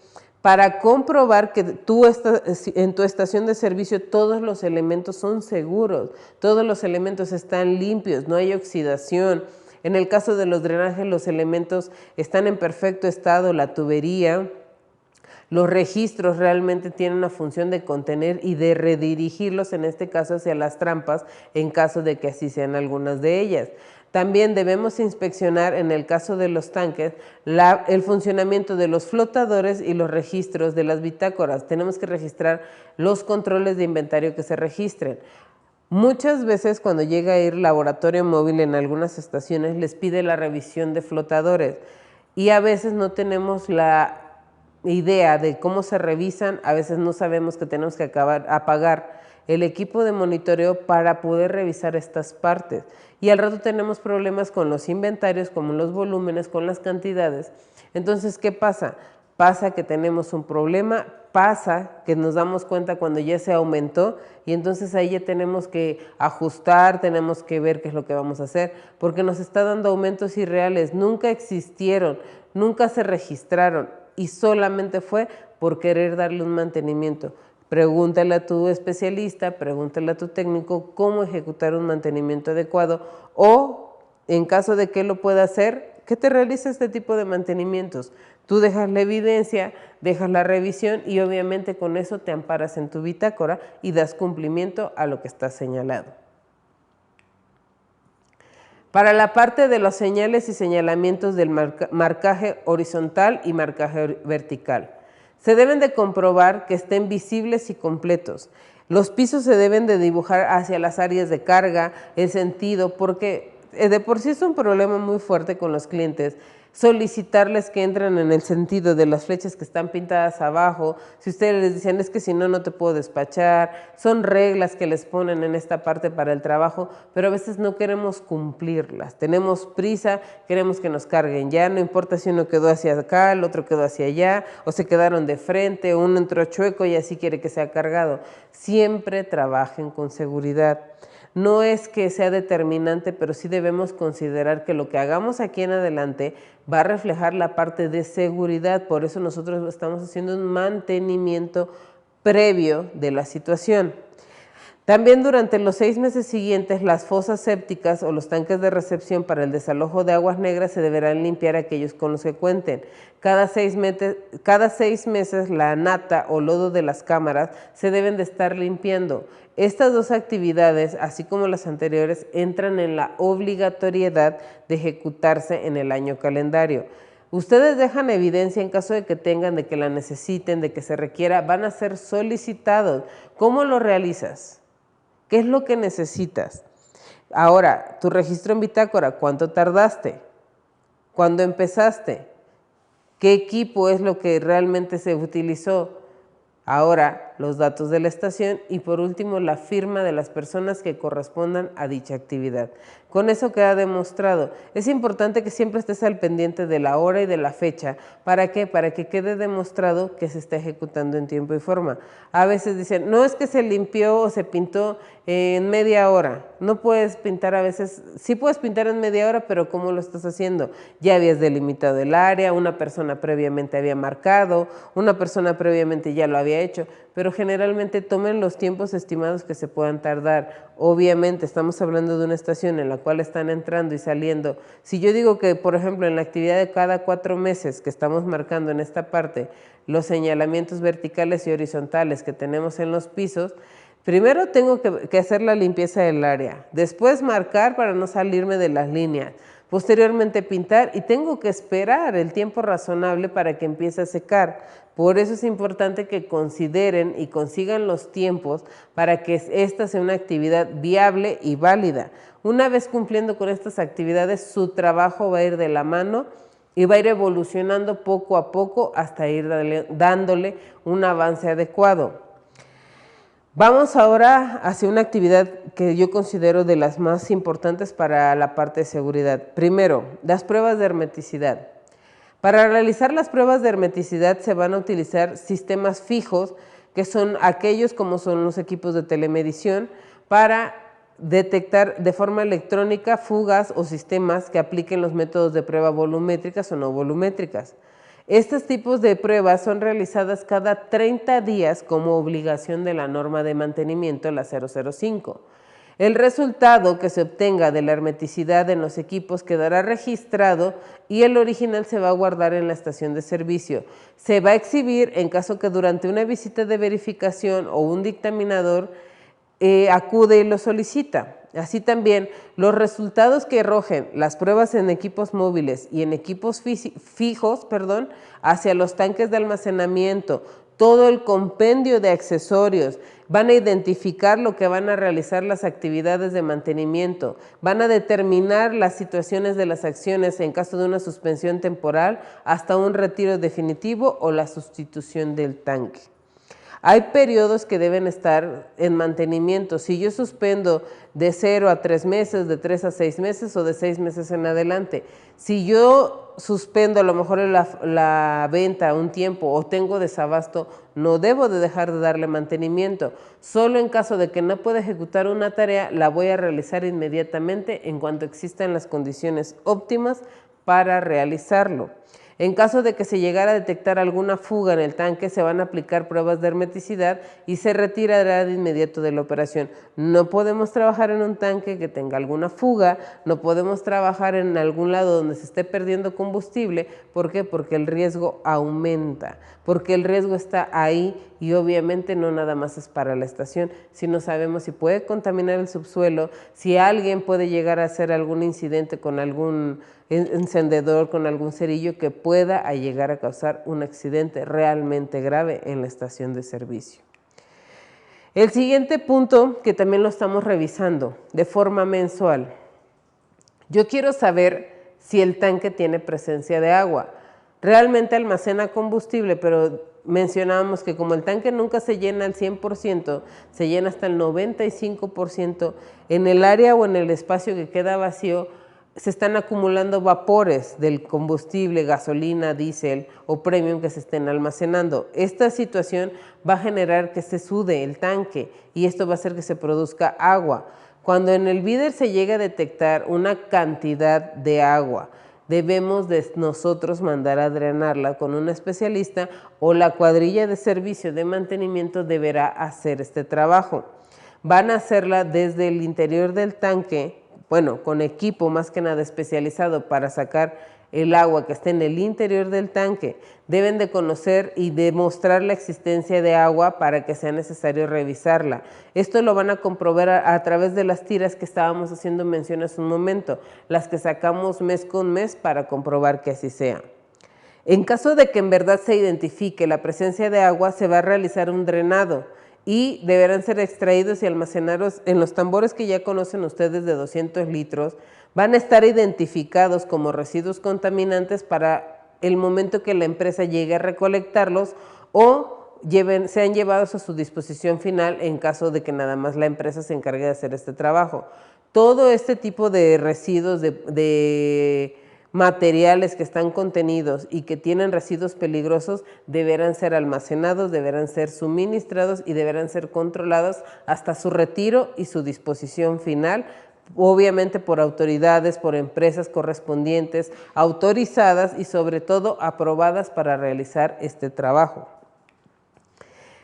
Para comprobar que en tu estación de servicio todos los elementos son seguros, todos los elementos están limpios, no hay oxidación. En el caso de los drenajes, los elementos están en perfecto estado, la tubería. Los registros realmente tienen una función de contener y de redirigirlos, en este caso hacia las trampas, en caso de que así sean algunas de ellas. También debemos inspeccionar, en el caso de los tanques, el funcionamiento de los flotadores y los registros de las bitácoras. Tenemos que registrar los controles de inventario que se registren. Muchas veces cuando llega a ir laboratorio móvil en algunas estaciones les pide la revisión de flotadores, y a veces no tenemos la idea de cómo se revisan. A veces no sabemos que tenemos que apagar el equipo de monitoreo para poder revisar estas partes, y al rato tenemos problemas con los inventarios, como los volúmenes, con las cantidades. Entonces, ¿qué pasa? Pasa que tenemos un problema, pasa que nos damos cuenta cuando ya se aumentó, y entonces ahí ya tenemos que ajustar, tenemos que ver qué es lo que vamos a hacer, porque nos está dando aumentos irreales, nunca existieron, nunca se registraron, y solamente fue por querer darle un mantenimiento. Pregúntale a tu especialista, pregúntale a tu técnico cómo ejecutar un mantenimiento adecuado, o en caso de que él lo pueda hacer, que te realice este tipo de mantenimientos. Tú dejas la evidencia, dejas la revisión, y obviamente con eso te amparas en tu bitácora y das cumplimiento a lo que está señalado. Para la parte de los señales y señalamientos del marcaje horizontal y marcaje vertical, se deben de comprobar que estén visibles y completos. Los pisos se deben de dibujar hacia las áreas de carga, el sentido, porque de por sí es un problema muy fuerte con los clientes solicitarles que entren en el sentido de las flechas que están pintadas abajo. Si ustedes les dicen, es que si no, no te puedo despachar, son reglas que les ponen en esta parte para el trabajo, pero a veces no queremos cumplirlas. Tenemos prisa, queremos que nos carguen ya, no importa si uno quedó hacia acá, el otro quedó hacia allá, o se quedaron de frente, uno entró chueco y así quiere que sea cargado. Siempre trabajen con seguridad. No es que sea determinante, pero sí debemos considerar que lo que hagamos aquí en adelante va a reflejar la parte de seguridad. Por eso nosotros estamos haciendo un mantenimiento previo de la situación. También durante los 6 meses siguientes, las fosas sépticas o los tanques de recepción para el desalojo de aguas negras se deberán limpiar aquellos con los que cuenten. Cada 6 meses la nata o lodo de las cámaras se deben de estar limpiando. Estas dos actividades, así como las anteriores, entran en la obligatoriedad de ejecutarse en el año calendario. Ustedes dejan evidencia en caso de que tengan, de que la necesiten, de que se requiera, van a ser solicitados. ¿Cómo lo realizas? ¿Qué es lo que necesitas? Ahora, tu registro en bitácora, ¿cuánto tardaste? ¿Cuándo empezaste? ¿Qué equipo es lo que realmente se utilizó? Ahora, los datos de la estación y por último, la firma de las personas que correspondan a dicha actividad. Con eso queda demostrado. Es importante que siempre estés al pendiente de la hora y de la fecha. ¿Para qué? Para que quede demostrado que se está ejecutando en tiempo y forma. A veces dicen, no es que se limpió o se pintó en media hora. No puedes pintar a veces, sí puedes pintar en media hora, pero ¿cómo lo estás haciendo? Ya habías delimitado el área, una persona previamente había marcado, una persona previamente ya lo había hecho, pero generalmente tomen los tiempos estimados que se puedan tardar. Obviamente estamos hablando de una estación en la cual están entrando y saliendo. Si yo digo que, por ejemplo, en la actividad de cada 4 meses que estamos marcando en esta parte, los señalamientos verticales y horizontales que tenemos en los pisos, primero tengo que hacer la limpieza del área, después marcar para no salirme de las líneas, posteriormente pintar y tengo que esperar el tiempo razonable para que empiece a secar. Por eso es importante que consideren y consigan los tiempos para que esta sea una actividad viable y válida. Una vez cumpliendo con estas actividades, su trabajo va a ir de la mano y va a ir evolucionando poco a poco hasta ir dándole un avance adecuado. Vamos ahora hacia una actividad que yo considero de las más importantes para la parte de seguridad. Primero, las pruebas de hermeticidad. Para realizar las pruebas de hermeticidad se van a utilizar sistemas fijos, que son aquellos como son los equipos de telemedición, para detectar de forma electrónica fugas o sistemas que apliquen los métodos de prueba volumétricas o no volumétricas. Estos tipos de pruebas son realizadas cada 30 días como obligación de la norma de mantenimiento, la 005. El resultado que se obtenga de la hermeticidad en los equipos quedará registrado y el original se va a guardar en la estación de servicio. Se va a exhibir en caso que durante una visita de verificación o un dictaminador acude y lo solicita. Así también, los resultados que arrojen las pruebas en equipos móviles y en equipos fijos, hacia los tanques de almacenamiento, todo el compendio de accesorios, van a identificar lo que van a realizar las actividades de mantenimiento, van a determinar las situaciones de las acciones en caso de una suspensión temporal hasta un retiro definitivo o la sustitución del tanque. Hay periodos que deben estar en mantenimiento. Si yo suspendo de 0 a 3 meses, de 3 a 6 meses o de 6 meses en adelante, si yo suspendo a lo mejor la venta un tiempo o tengo desabasto, no debo de dejar de darle mantenimiento. Solo en caso de que no pueda ejecutar una tarea, la voy a realizar inmediatamente en cuanto existan las condiciones óptimas para realizarlo. En caso de que se llegara a detectar alguna fuga en el tanque, se van a aplicar pruebas de hermeticidad y se retirará de inmediato de la operación. No podemos trabajar en un tanque que tenga alguna fuga, no podemos trabajar en algún lado donde se esté perdiendo combustible. ¿Por qué? Porque el riesgo aumenta, porque el riesgo está ahí y obviamente no nada más es para la estación, si no sabemos si puede contaminar el subsuelo, si alguien puede llegar a hacer algún incidente con algún encendedor, con algún cerillo que pueda llegar a causar un accidente realmente grave en la estación de servicio. El siguiente punto, que también lo estamos revisando de forma mensual. Yo quiero saber si el tanque tiene presencia de agua. Realmente almacena combustible, pero mencionábamos que como el tanque nunca se llena al 100%, se llena hasta el 95%, en el área o en el espacio que queda vacío se están acumulando vapores del combustible, gasolina, diésel o premium que se estén almacenando. Esta situación va a generar que se sude el tanque y esto va a hacer que se produzca agua. Cuando en el bidder se llega a detectar una cantidad de agua, debemos de nosotros mandar a drenarla con un especialista o la cuadrilla de servicio de mantenimiento deberá hacer este trabajo. Van a hacerla desde el interior del tanque, bueno, con equipo más que nada especializado para sacar el agua que esté en el interior del tanque. Deben de conocer y demostrar la existencia de agua para que sea necesario revisarla. Esto lo van a comprobar a través de las tiras que estábamos haciendo mención hace un momento, las que sacamos mes con mes para comprobar que así sea. En caso de que en verdad se identifique la presencia de agua, se va a realizar un drenado y deberán ser extraídos y almacenados en los tambores que ya conocen ustedes de 200 litros. Van a estar identificados como residuos contaminantes para el momento que la empresa llegue a recolectarlos o sean llevados a su disposición final en caso de que nada más la empresa se encargue de hacer este trabajo. Todo este tipo de residuos de materiales que están contenidos y que tienen residuos peligrosos deberán ser almacenados, deberán ser suministrados y deberán ser controlados hasta su retiro y su disposición final, obviamente por autoridades, por empresas correspondientes, autorizadas y sobre todo aprobadas para realizar este trabajo.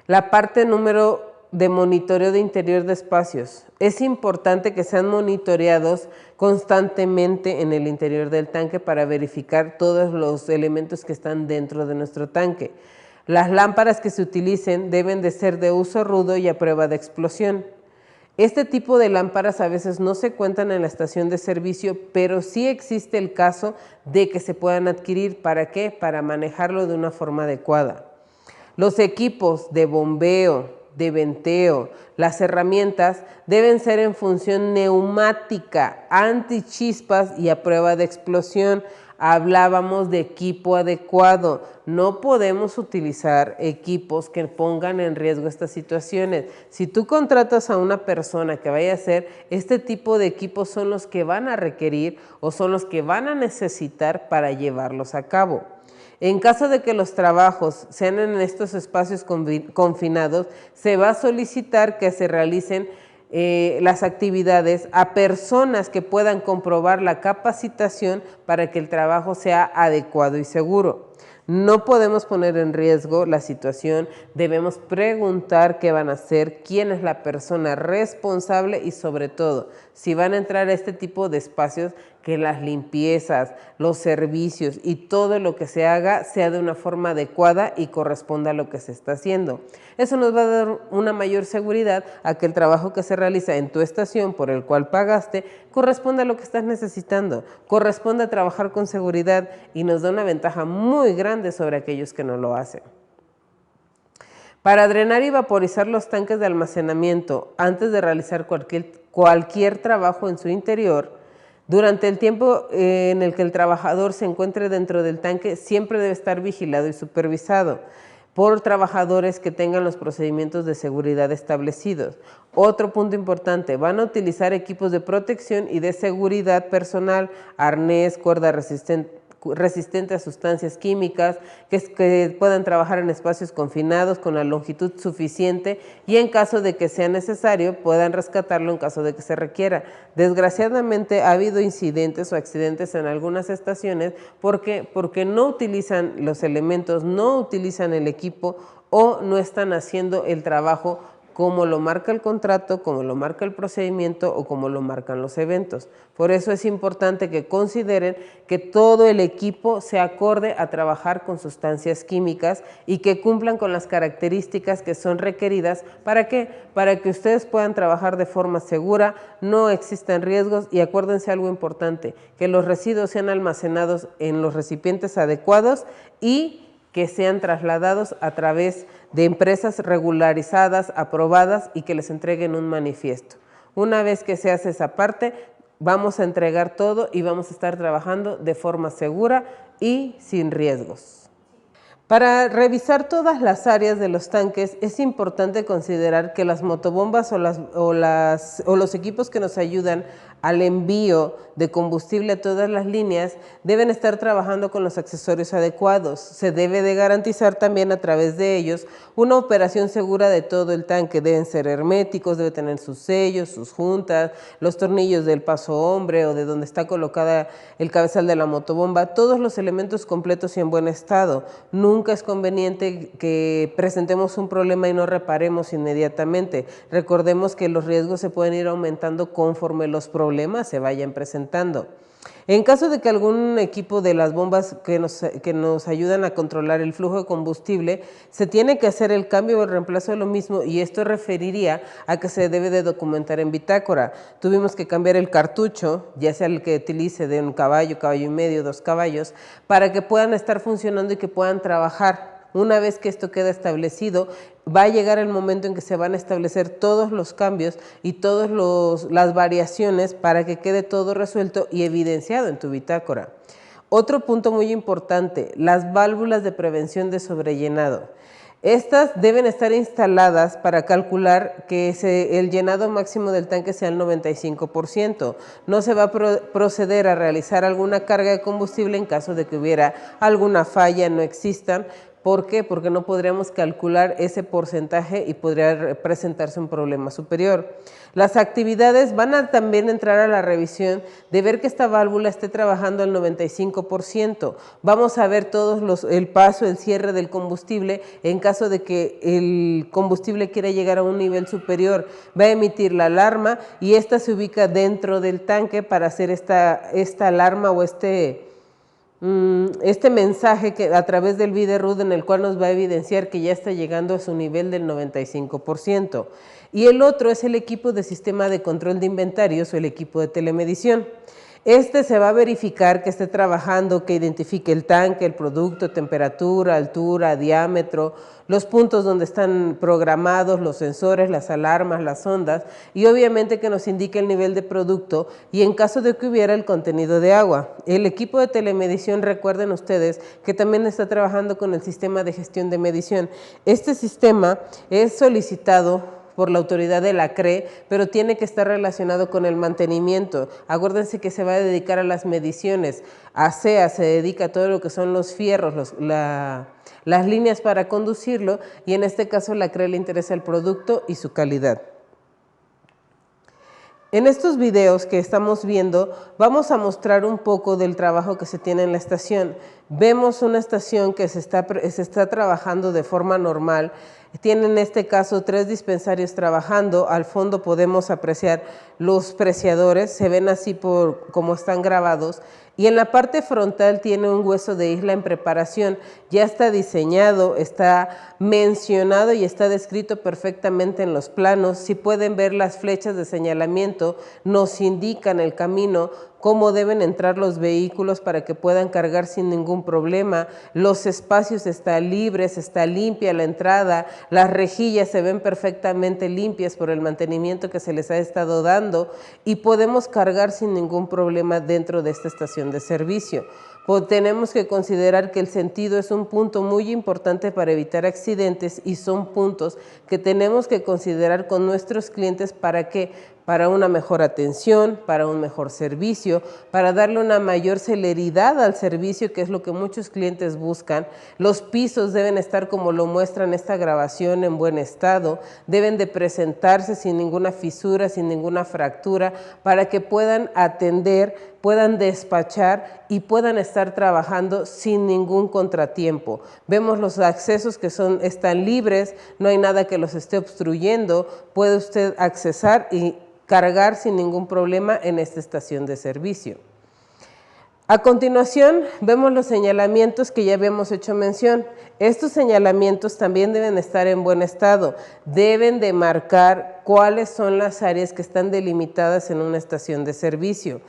La parte número de monitoreo de interior de espacios. Es importante que sean monitoreados constantemente en el interior del tanque para verificar todos los elementos que están dentro de nuestro tanque. Las lámparas que se utilicen deben de ser de uso rudo y a prueba de explosión. Este tipo de lámparas a veces no se cuentan en la estación de servicio, pero sí existe el caso de que se puedan adquirir. ¿Para qué? Para manejarlo de una forma adecuada. Los equipos de bombeo, de venteo, las herramientas deben ser en función neumática, antichispas y a prueba de explosión. Hablábamos de equipo adecuado. No podemos utilizar equipos que pongan en riesgo estas situaciones. Si tú contratas a una persona que vaya a hacer este tipo de equipos, son los que van a requerir o son los que van a necesitar para llevarlos a cabo. En caso de que los trabajos sean en estos espacios confinados, se va a solicitar que se realicen las actividades a personas que puedan comprobar la capacitación para que el trabajo sea adecuado y seguro. No podemos poner en riesgo la situación, debemos preguntar qué van a hacer, quién es la persona responsable y sobre todo, si van a entrar a este tipo de espacios, que las limpiezas, los servicios y todo lo que se haga sea de una forma adecuada y corresponda a lo que se está haciendo. Eso nos va a dar una mayor seguridad a que el trabajo que se realiza en tu estación por el cual pagaste corresponda a lo que estás necesitando, corresponde a trabajar con seguridad y nos da una ventaja muy grande sobre aquellos que no lo hacen. Para drenar y vaporizar los tanques de almacenamiento antes de realizar cualquier trabajo en su interior, durante el tiempo en el que el trabajador se encuentre dentro del tanque, siempre debe estar vigilado y supervisado por trabajadores que tengan los procedimientos de seguridad establecidos. Otro punto importante, van a utilizar equipos de protección y de seguridad personal, arnés, cuerda resistente a sustancias químicas, que puedan trabajar en espacios confinados con la longitud suficiente y en caso de que sea necesario puedan rescatarlo en caso de que se requiera. Desgraciadamente ha habido incidentes o accidentes en algunas estaciones porque no utilizan los elementos, no utilizan el equipo o no están haciendo el trabajo como lo marca el contrato, como lo marca el procedimiento o como lo marcan los eventos. Por eso es importante que consideren que todo el equipo se acorde a trabajar con sustancias químicas y que cumplan con las características que son requeridas. ¿Para qué? Para que ustedes puedan trabajar de forma segura, no existan riesgos y acuérdense algo importante, que los residuos sean almacenados en los recipientes adecuados y que sean trasladados a través de empresas regularizadas, aprobadas y que les entreguen un manifiesto. Una vez que se hace esa parte, vamos a entregar todo y vamos a estar trabajando de forma segura y sin riesgos. Para revisar todas las áreas de los tanques es importante considerar que las motobombas o los equipos que nos ayudan al envío de combustible a todas las líneas deben estar trabajando con los accesorios adecuados. Se debe de garantizar también a través de ellos una operación segura de todo el tanque. Deben ser herméticos, debe tener sus sellos, sus juntas, los tornillos del paso hombre o de donde está colocada el cabezal de la motobomba, todos los elementos completos y en buen estado. Nunca es conveniente que presentemos un problema y no reparemos inmediatamente. Recordemos que los riesgos se pueden ir aumentando conforme los problemas se vayan presentando. En caso de que algún equipo de las bombas que nos ayudan a controlar el flujo de combustible, se tiene que hacer el cambio o el reemplazo de lo mismo, y esto referiría a que se debe de documentar en bitácora. Tuvimos que cambiar el cartucho, ya sea el que utilice de un caballo, caballo y medio, 2 caballos, para que puedan estar funcionando y que puedan trabajar. Una vez que esto queda establecido, va a llegar el momento en que se van a establecer todos los cambios y todas las variaciones para que quede todo resuelto y evidenciado en tu bitácora. Otro punto muy importante, las válvulas de prevención de sobrellenado. Estas deben estar instaladas para calcular que el llenado máximo del tanque sea el 95%. No se va a proceder a realizar alguna carga de combustible en caso de que hubiera alguna falla, no existan. ¿Por qué? Porque no podríamos calcular ese porcentaje y podría presentarse un problema superior. Las actividades van a también entrar a la revisión de ver que esta válvula esté trabajando al 95%. Vamos a ver todos el paso, el cierre del combustible en caso de que el combustible quiera llegar a un nivel superior. Va a emitir la alarma y esta se ubica dentro del tanque para hacer esta alarma o este mensaje que a través del Biderud, en el cual nos va a evidenciar que ya está llegando a su nivel del 95%. Y el otro es el equipo de sistema de control de inventarios o el equipo de telemedición. Este se va a verificar que esté trabajando, que identifique el tanque, el producto, temperatura, altura, diámetro, los puntos donde están programados los sensores, las alarmas, las ondas, y obviamente que nos indique el nivel de producto y en caso de que hubiera el contenido de agua. El equipo de telemedición, recuerden ustedes que también está trabajando con el sistema de gestión de medición. Este sistema es solicitado por la autoridad de la CRE, pero tiene que estar relacionado con el mantenimiento. Acuérdense que se va a dedicar a las mediciones. ASEA se dedica a todo lo que son los fierros, las líneas para conducirlo, y en este caso la CRE le interesa el producto y su calidad. En estos videos que estamos viendo, vamos a mostrar un poco del trabajo que se tiene en la estación. Vemos una estación que se está trabajando de forma normal. Tiene en este caso 3 dispensarios trabajando. Al fondo podemos apreciar los preciadores, se ven así como están grabados. Y en la parte frontal tiene un hueso de isla en preparación. Ya está diseñado, está mencionado y está descrito perfectamente en los planos. Si pueden ver las flechas de señalamiento, nos indican el camino, cómo deben entrar los vehículos para que puedan cargar sin ningún problema. Los espacios están libres, está limpia la entrada, las rejillas se ven perfectamente limpias por el mantenimiento que se les ha estado dando y podemos cargar sin ningún problema dentro de esta estación de servicio. Tenemos que considerar que el sentido es un punto muy importante para evitar accidentes y son puntos que tenemos que considerar con nuestros clientes para una mejor atención, para un mejor servicio, para darle una mayor celeridad al servicio, que es lo que muchos clientes buscan. Los pisos deben estar como lo muestran esta grabación, en buen estado, deben de presentarse sin ninguna fisura, sin ninguna fractura, para que puedan atender, puedan despachar y puedan estar trabajando sin ningún contratiempo. Vemos los accesos que están libres, no hay nada que los esté obstruyendo, puede usted accesar y cargar sin ningún problema en esta estación de servicio. A continuación, vemos los señalamientos que ya habíamos hecho mención. Estos señalamientos también deben estar en buen estado, deben de marcar cuáles son las áreas que están delimitadas en una estación de servicio.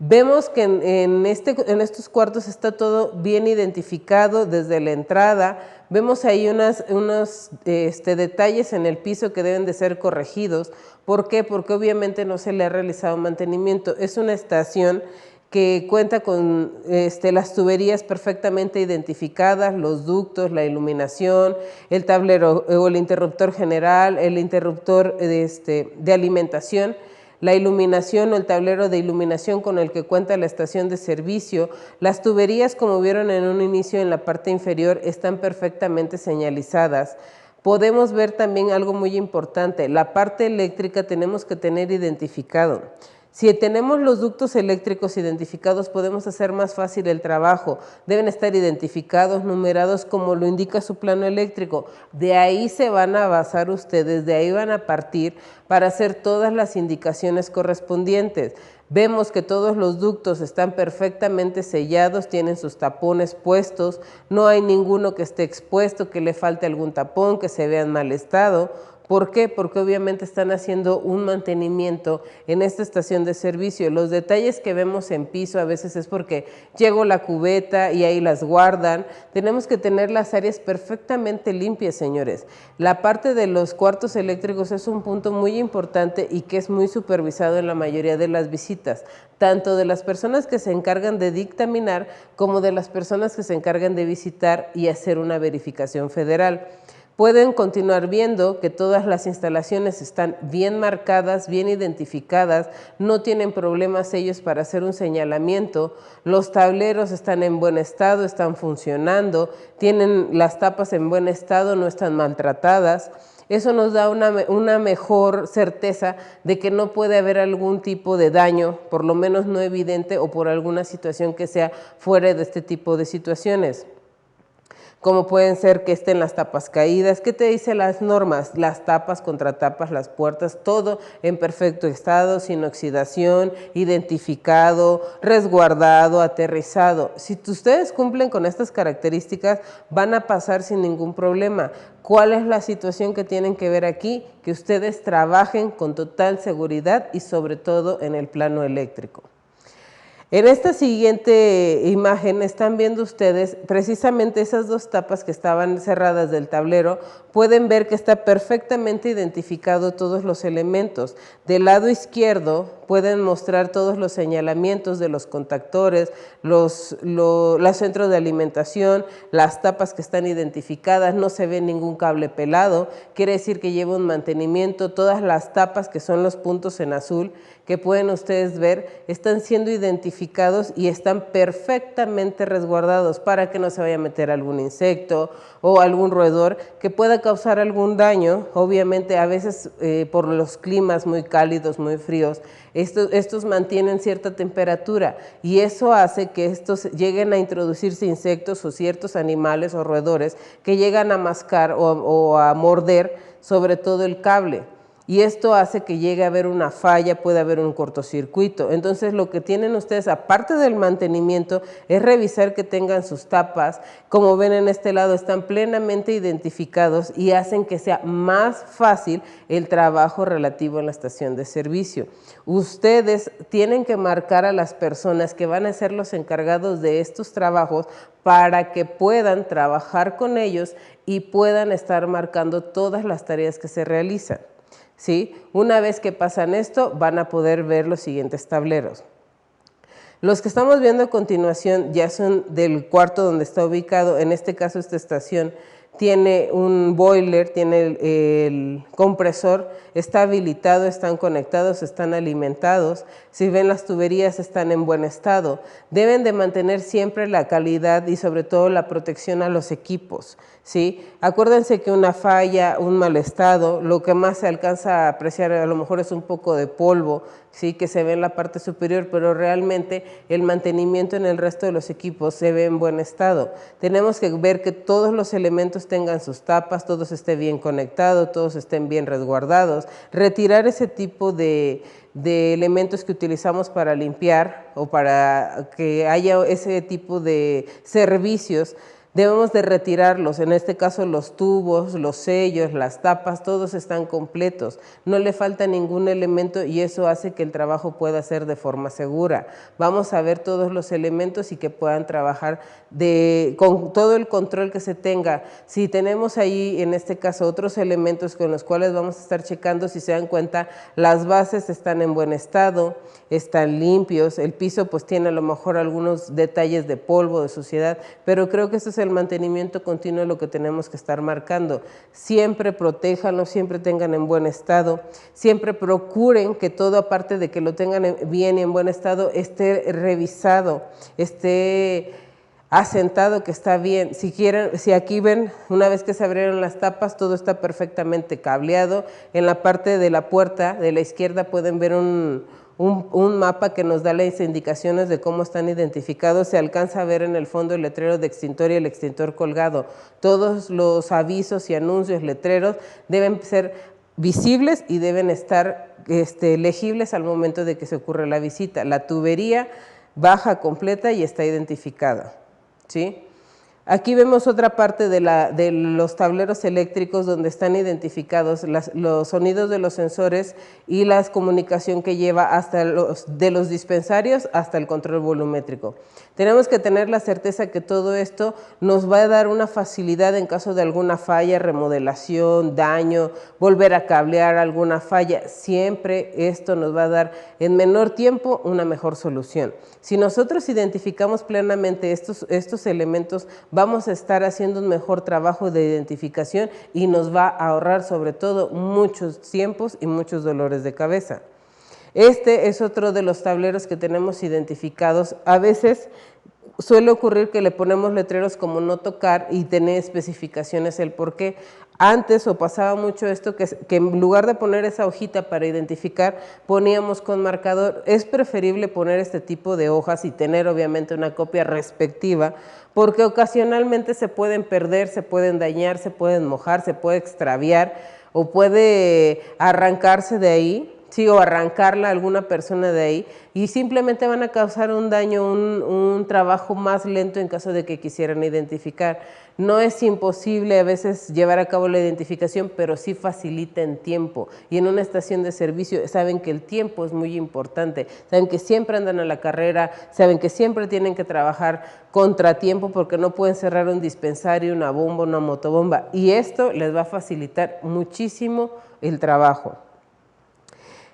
Vemos que en estos cuartos está todo bien identificado desde la entrada. Vemos ahí unos detalles en el piso que deben de ser corregidos. ¿Por qué? Porque obviamente no se le ha realizado mantenimiento. Es una estación que cuenta con las tuberías perfectamente identificadas, los ductos, la iluminación, el tablero o el interruptor general, el interruptor de alimentación, la iluminación o el tablero de iluminación con el que cuenta la estación de servicio. Las tuberías, como vieron en un inicio en la parte inferior, están perfectamente señalizadas. Podemos ver también algo muy importante, la parte eléctrica tenemos que tener identificado. Si tenemos los ductos eléctricos identificados, podemos hacer más fácil el trabajo. Deben estar identificados, numerados, como lo indica su plano eléctrico. De ahí se van a basar ustedes, de ahí van a partir para hacer todas las indicaciones correspondientes. Vemos que todos los ductos están perfectamente sellados, tienen sus tapones puestos, no hay ninguno que esté expuesto, que le falte algún tapón, que se vea en mal estado. ¿Por qué? Porque obviamente están haciendo un mantenimiento en esta estación de servicio. Los detalles que vemos en piso a veces es porque llegó la cubeta y ahí las guardan. Tenemos que tener las áreas perfectamente limpias, señores. La parte de los cuartos eléctricos es un punto muy importante y que es muy supervisado en la mayoría de las visitas, tanto de las personas que se encargan de dictaminar como de las personas que se encargan de visitar y hacer una verificación federal. Pueden continuar viendo que todas las instalaciones están bien marcadas, bien identificadas, no tienen problemas ellos para hacer un señalamiento, los tableros están en buen estado, están funcionando, tienen las tapas en buen estado, no están maltratadas. Eso nos da una mejor certeza de que no puede haber algún tipo de daño, por lo menos no evidente o por alguna situación que sea fuera de este tipo de situaciones, como pueden ser que estén las tapas caídas. ¿Qué te dicen las normas? Las tapas, contratapas, las puertas, todo en perfecto estado, sin oxidación, identificado, resguardado, aterrizado. Si ustedes cumplen con estas características, van a pasar sin ningún problema. ¿Cuál es la situación que tienen que ver aquí? Que ustedes trabajen con total seguridad y sobre todo en el plano eléctrico. En esta siguiente imagen están viendo ustedes precisamente esas dos tapas que estaban cerradas del tablero. Pueden ver que está perfectamente identificado todos los elementos. Del lado izquierdo pueden mostrar todos los señalamientos de los contactores, los centros de alimentación, las tapas que están identificadas, no se ve ningún cable pelado, quiere decir que lleva un mantenimiento. Todas las tapas que son los puntos en azul que pueden ustedes ver están siendo identificados y están perfectamente resguardados para que no se vaya a meter algún insecto o algún roedor que pueda causar algún daño. Obviamente a veces por los climas muy cálidos, muy fríos, estos mantienen cierta temperatura y eso hace que estos lleguen a introducirse insectos o ciertos animales o roedores que llegan a mascar o a morder sobre todo el cable. Y esto hace que llegue a haber una falla, puede haber un cortocircuito. Entonces lo que tienen ustedes, aparte del mantenimiento, es revisar que tengan sus tapas. Como ven en este lado, están plenamente identificados y hacen que sea más fácil el trabajo relativo en la estación de servicio. Ustedes tienen que marcar a las personas que van a ser los encargados de estos trabajos para que puedan trabajar con ellos y puedan estar marcando todas las tareas que se realizan. ¿Sí? Una vez que pasan esto, van a poder ver los siguientes tableros. Los que estamos viendo a continuación ya son del cuarto donde está ubicado. En este caso, esta estación tiene un boiler, tiene el compresor, está habilitado, están conectados, están alimentados. Si ven, las tuberías están en buen estado. Deben de mantener siempre la calidad y sobre todo la protección a los equipos, ¿sí? Acuérdense que una falla, un mal estado, lo que más se alcanza a apreciar a lo mejor es un poco de polvo, ¿sí? Que se ve en la parte superior, pero realmente el mantenimiento en el resto de los equipos se ve en buen estado. Tenemos que ver que todos los elementos tengan sus tapas, todos estén bien conectados, todos estén bien resguardados. Retirar ese tipo de elementos que utilizamos para limpiar o para que haya ese tipo de servicios debemos de retirarlos, en este caso los tubos, los sellos, las tapas, todos están completos, no le falta ningún elemento y eso hace que el trabajo pueda ser de forma segura. Vamos a ver todos los elementos y que puedan trabajar con todo el control que se tenga. Si tenemos ahí, en este caso, otros elementos con los cuales vamos a estar checando, si se dan cuenta, las bases están en buen estado, están limpios, el piso pues tiene a lo mejor algunos detalles de polvo, de suciedad, pero creo que eso es el mantenimiento continuo lo que tenemos que estar marcando. Siempre protéjanlo, siempre tengan en buen estado, siempre procuren que todo, aparte de que lo tengan bien y en buen estado, esté revisado, esté asentado, que está bien. Si aquí ven, una vez que se abrieron las tapas, todo está perfectamente cableado. En la parte de la puerta de la izquierda pueden ver un mapa que nos da las indicaciones de cómo están identificados. Se alcanza a ver en el fondo el letrero de extintor y el extintor colgado. Todos los avisos y anuncios, letreros, deben ser visibles y deben estar legibles al momento de que se ocurre la visita. La tubería baja completa y está identificada, ¿sí? Aquí vemos otra parte de los tableros eléctricos donde están identificados los sonidos de los sensores y la comunicación que lleva de los dispensarios hasta el control volumétrico. Tenemos que tener la certeza que todo esto nos va a dar una facilidad en caso de alguna falla, remodelación, daño, volver a cablear alguna falla. Siempre esto nos va a dar en menor tiempo una mejor solución. Si nosotros identificamos plenamente estos elementos, vamos a estar haciendo un mejor trabajo de identificación y nos va a ahorrar sobre todo muchos tiempos y muchos dolores de cabeza. Este es otro de los tableros que tenemos identificados. A veces suele ocurrir que le ponemos letreros como no tocar y tener especificaciones el por qué. Antes o pasaba mucho esto que en lugar de poner esa hojita para identificar, poníamos con marcador. Es preferible poner este tipo de hojas y tener obviamente una copia respectiva, porque ocasionalmente se pueden perder, se pueden dañar, se pueden mojar, se puede extraviar o puede arrancarse de ahí. Sí, o arrancarla a alguna persona de ahí y simplemente van a causar un daño, un trabajo más lento en caso de que quisieran identificar. No es imposible a veces llevar a cabo la identificación, pero sí facilita en tiempo. Y en una estación de servicio saben que el tiempo es muy importante, saben que siempre andan a la carrera, saben que siempre tienen que trabajar contratiempo porque no pueden cerrar un dispensario, una bomba, una motobomba. Y esto les va a facilitar muchísimo el trabajo.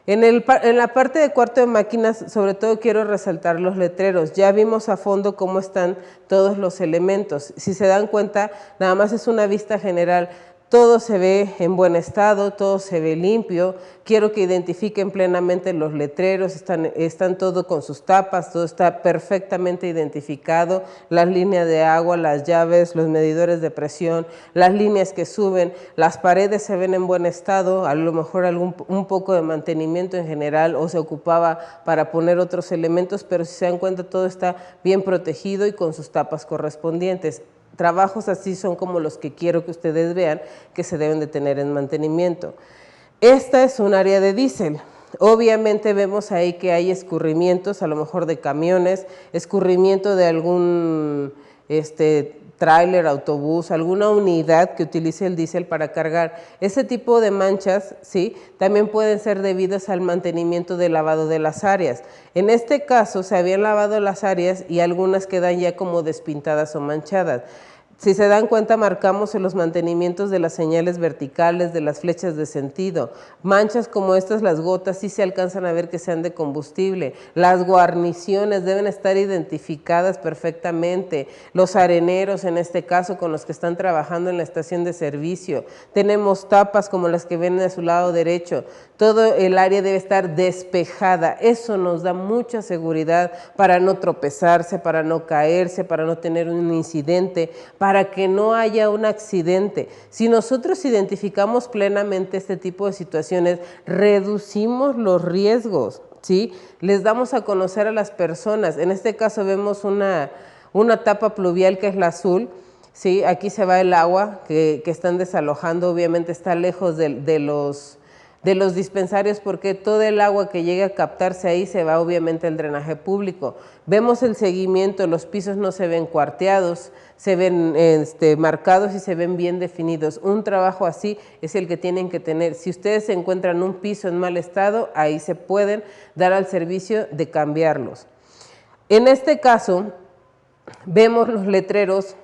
En la parte de cuarto de máquinas, sobre todo quiero resaltar los letreros. Ya vimos a fondo cómo están todos los elementos. Si se dan cuenta, nada más es una vista general. Todo se ve en buen estado, todo se ve limpio. Quiero que identifiquen plenamente los letreros, están todo con sus tapas, todo está perfectamente identificado. Las líneas de agua, las llaves, los medidores de presión, las líneas que suben, las paredes se ven en buen estado, a lo mejor un poco de mantenimiento en general o se ocupaba para poner otros elementos, pero si se dan cuenta todo está bien protegido y con sus tapas correspondientes. Trabajos así son como los que quiero que ustedes vean que se deben de tener en mantenimiento. Esta es un área de diésel. Obviamente vemos ahí que hay escurrimientos, a lo mejor de camiones, escurrimiento de algún tráiler, autobús, alguna unidad que utilice el diésel para cargar. Ese tipo de manchas, ¿sí?, también pueden ser debidas al mantenimiento del lavado de las áreas. En este caso se habían lavado las áreas y algunas quedan ya como despintadas o manchadas. Si se dan cuenta, marcamos en los mantenimientos de las señales verticales, de las flechas de sentido. Manchas como estas, las gotas, sí se alcanzan a ver que sean de combustible. Las guarniciones deben estar identificadas perfectamente. Los areneros, en este caso, con los que están trabajando en la estación de servicio. Tenemos tapas como las que ven a su lado derecho. Todo el área debe estar despejada. Eso nos da mucha seguridad para no tropezarse, para no caerse, para no tener un incidente, para que no haya un accidente. Si nosotros identificamos plenamente este tipo de situaciones, reducimos los riesgos, ¿sí? Les damos a conocer a las personas. En este caso vemos una tapa pluvial que es la azul, ¿sí? Aquí se va el agua que están desalojando, obviamente está lejos de de los dispensarios, porque todo el agua que llega a captarse ahí se va obviamente al drenaje público. Vemos el seguimiento, los pisos no se ven cuarteados, se ven marcados y se ven bien definidos. Un trabajo así es el que tienen que tener. Si ustedes encuentran un piso en mal estado, ahí se pueden dar al servicio de cambiarlos. En este caso, vemos los letreros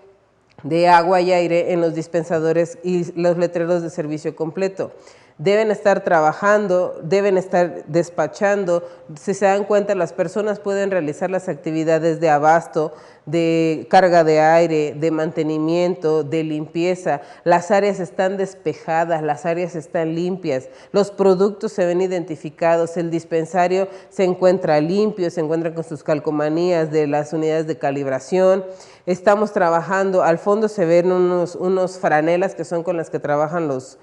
de agua y aire en los dispensadores y los letreros de servicio completo. Deben estar trabajando, deben estar despachando. Si se dan cuenta, las personas pueden realizar las actividades de abasto, de carga de aire, de mantenimiento, de limpieza. Las áreas están despejadas, las áreas están limpias, los productos se ven identificados, el dispensario se encuentra limpio, se encuentra con sus calcomanías de las unidades de calibración. Estamos trabajando, al fondo se ven unos franelas que son con las que trabajan los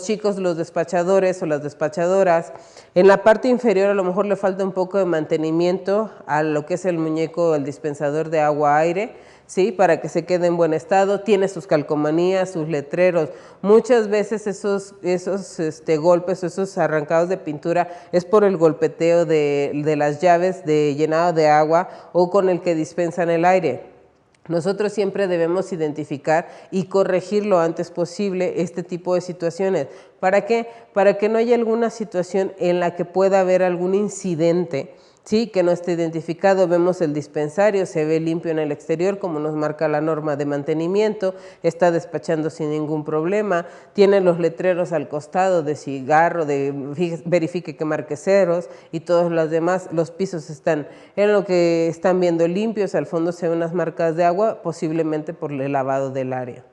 chicos, los despachadores o las despachadoras. En la parte inferior a lo mejor le falta un poco de mantenimiento a lo que es el muñeco, el dispensador de agua-aire, ¿sí? Para que se quede en buen estado. Tiene sus calcomanías, sus letreros. Muchas veces esos golpes, esos arrancados de pintura es por el golpeteo de las llaves de llenado de agua o con el que dispensan el aire. Nosotros siempre debemos identificar y corregir lo antes posible este tipo de situaciones. ¿Para qué? Para que no haya alguna situación en la que pueda haber algún incidente, ¿sí? Que no esté identificado. Vemos el dispensario, se ve limpio en el exterior como nos marca la norma de mantenimiento, está despachando sin ningún problema, tiene los letreros al costado de cigarro, de verifique que marque ceros y todos los demás. Los pisos están en lo que están viendo limpios, al fondo se ven unas marcas de agua, posiblemente por el lavado del área.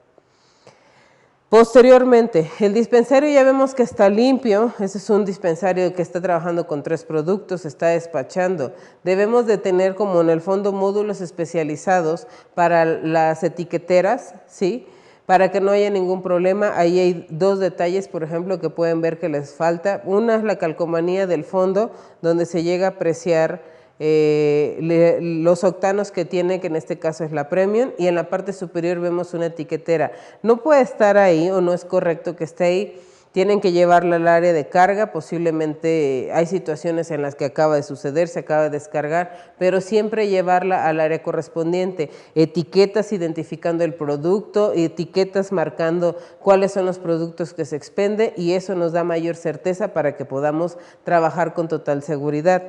Posteriormente, el dispensario ya vemos que está limpio. Ese es un dispensario que está trabajando con 3 productos, está despachando. Debemos de tener como en el fondo módulos especializados para las etiqueteras, ¿sí? Para que no haya ningún problema. Ahí hay 2 detalles, por ejemplo, que pueden ver que les falta. Una es la calcomanía del fondo, donde se llega a apreciar los octanos que tiene, que en este caso es la Premium, y en la parte superior vemos una etiquetera. No puede estar ahí o no es correcto que esté ahí, tienen que llevarla al área de carga, posiblemente hay situaciones en las que acaba de suceder, se acaba de descargar, pero siempre llevarla al área correspondiente, etiquetas identificando el producto, etiquetas marcando cuáles son los productos que se expende y eso nos da mayor certeza para que podamos trabajar con total seguridad.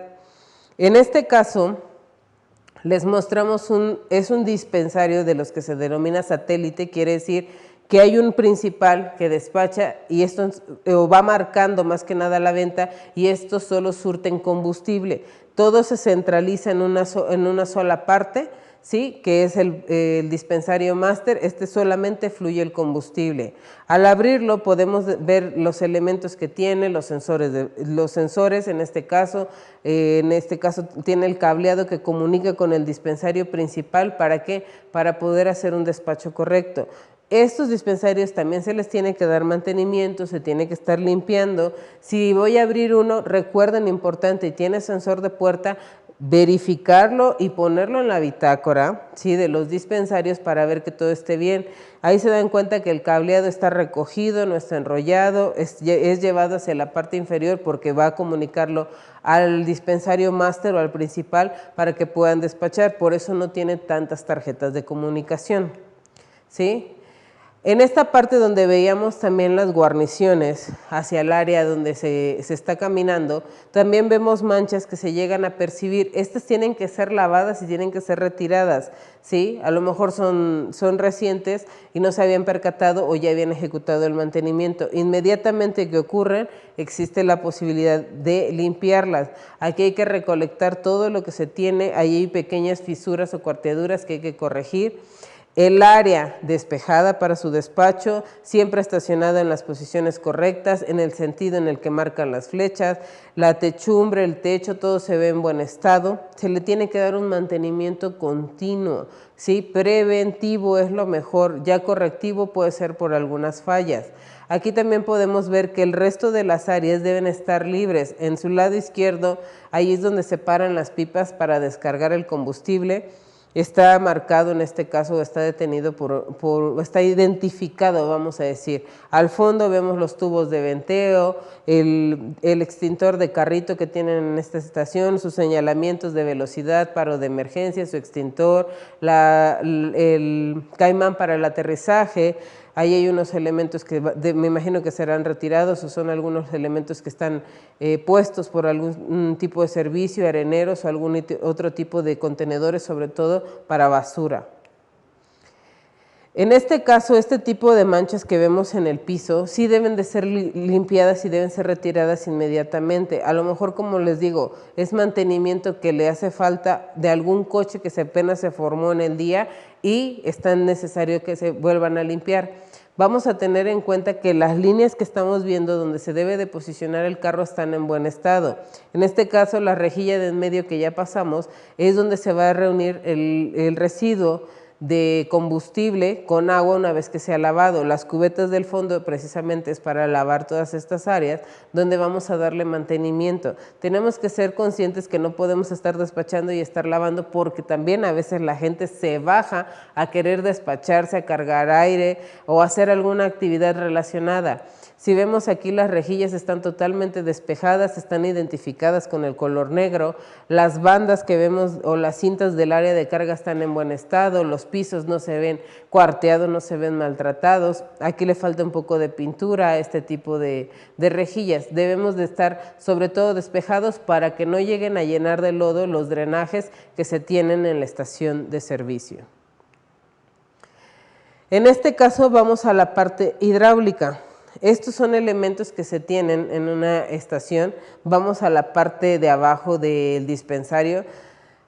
En este caso, les mostramos es un dispensario de los que se denomina satélite, quiere decir que hay un principal que despacha y esto va marcando más que nada la venta y estos solo surten combustible. Todo se centraliza en una sola parte, ¿sí? Que es el dispensario máster. Este solamente fluye el combustible. Al abrirlo podemos ver los elementos que tiene, los sensores en este caso tiene el cableado que comunica con el dispensario principal. ¿Para qué? Para poder hacer un despacho correcto. Estos dispensarios también se les tiene que dar mantenimiento, se tiene que estar limpiando. Si voy a abrir uno, recuerden, importante, tiene sensor de puerta, verificarlo y ponerlo en la bitácora, ¿sí? De los dispensarios para ver que todo esté bien. Ahí se dan cuenta que el cableado está recogido, no está enrollado, es llevado hacia la parte inferior porque va a comunicarlo al dispensario máster o al principal para que puedan despachar. Por eso no tiene tantas tarjetas de comunicación, ¿sí? En esta parte donde veíamos también las guarniciones hacia el área donde se está caminando, también vemos manchas que se llegan a percibir. Estas tienen que ser lavadas y tienen que ser retiradas, ¿sí? A lo mejor son recientes y no se habían percatado o ya habían ejecutado el mantenimiento. Inmediatamente que ocurren, existe la posibilidad de limpiarlas. Aquí hay que recolectar todo lo que se tiene, ahí hay pequeñas fisuras o cuarteaduras que hay que corregir. El área despejada para su despacho, siempre estacionada en las posiciones correctas, en el sentido en el que marcan las flechas, la techumbre, el techo, todo se ve en buen estado. Se le tiene que dar un mantenimiento continuo, ¿sí? Preventivo es lo mejor, ya correctivo puede ser por algunas fallas. Aquí también podemos ver que el resto de las áreas deben estar libres. En su lado izquierdo, ahí es donde se paran las pipas para descargar el combustible. Está marcado en este caso, está detenido está identificado, vamos a decir. Al fondo vemos los tubos de venteo, el extintor de carrito que tienen en esta estación, sus señalamientos de velocidad, paro de emergencia, su extintor, el caimán para el aterrizaje. Ahí hay unos elementos que me imagino que serán retirados o son algunos elementos que están puestos por algún tipo de servicio, areneros o algún otro tipo de contenedores, sobre todo para basura. En este caso, este tipo de manchas que vemos en el piso sí deben de ser limpiadas y deben ser retiradas inmediatamente. A lo mejor, como les digo, es mantenimiento que le hace falta de algún coche que apenas se formó en el día y es tan necesario que se vuelvan a limpiar. Vamos a tener en cuenta que las líneas que estamos viendo donde se debe de posicionar el carro están en buen estado. En este caso, la rejilla de en medio que ya pasamos es donde se va a reunir el residuo de combustible con agua una vez que se ha lavado. Las cubetas del fondo precisamente es para lavar todas estas áreas donde vamos a darle mantenimiento. Tenemos que ser conscientes que no podemos estar despachando y estar lavando porque también a veces la gente se baja a querer despacharse, a cargar aire o hacer alguna actividad relacionada. Si vemos aquí, las rejillas están totalmente despejadas, están identificadas con el color negro, las bandas que vemos o las cintas del área de carga están en buen estado, los pisos no se ven cuarteados, no se ven maltratados, aquí le falta un poco de pintura a este tipo de rejillas. Debemos de estar sobre todo despejados para que no lleguen a llenar de lodo los drenajes que se tienen en la estación de servicio. En este caso vamos a la parte hidráulica. Estos son elementos que se tienen en una estación. Vamos a la parte de abajo del dispensario.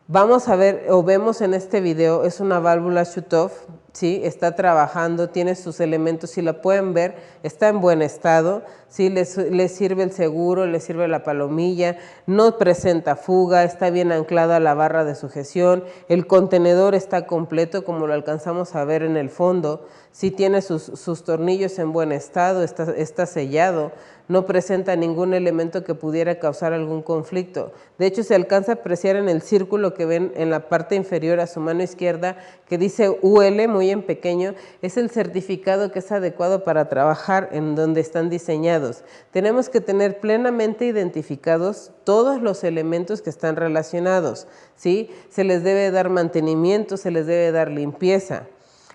Vamos a ver, o vemos en este video, es una válvula shutoff, ¿sí? Está trabajando, tiene sus elementos, si la pueden ver, está en buen estado, ¿sí? Les sirve el seguro, les sirve la palomilla, no presenta fuga, está bien anclada a la barra de sujeción, el contenedor está completo como lo alcanzamos a ver en el fondo, sí tiene sus tornillos en buen estado, está sellado, no presenta ningún elemento que pudiera causar algún conflicto. De hecho, se alcanza a apreciar en el círculo que ven en la parte inferior a su mano izquierda que dice UL muy en pequeño, es el certificado que es adecuado para trabajar en donde están diseñados. Tenemos que tener plenamente identificados todos los elementos que están relacionados, ¿sí? Se les debe dar mantenimiento, se les debe dar limpieza.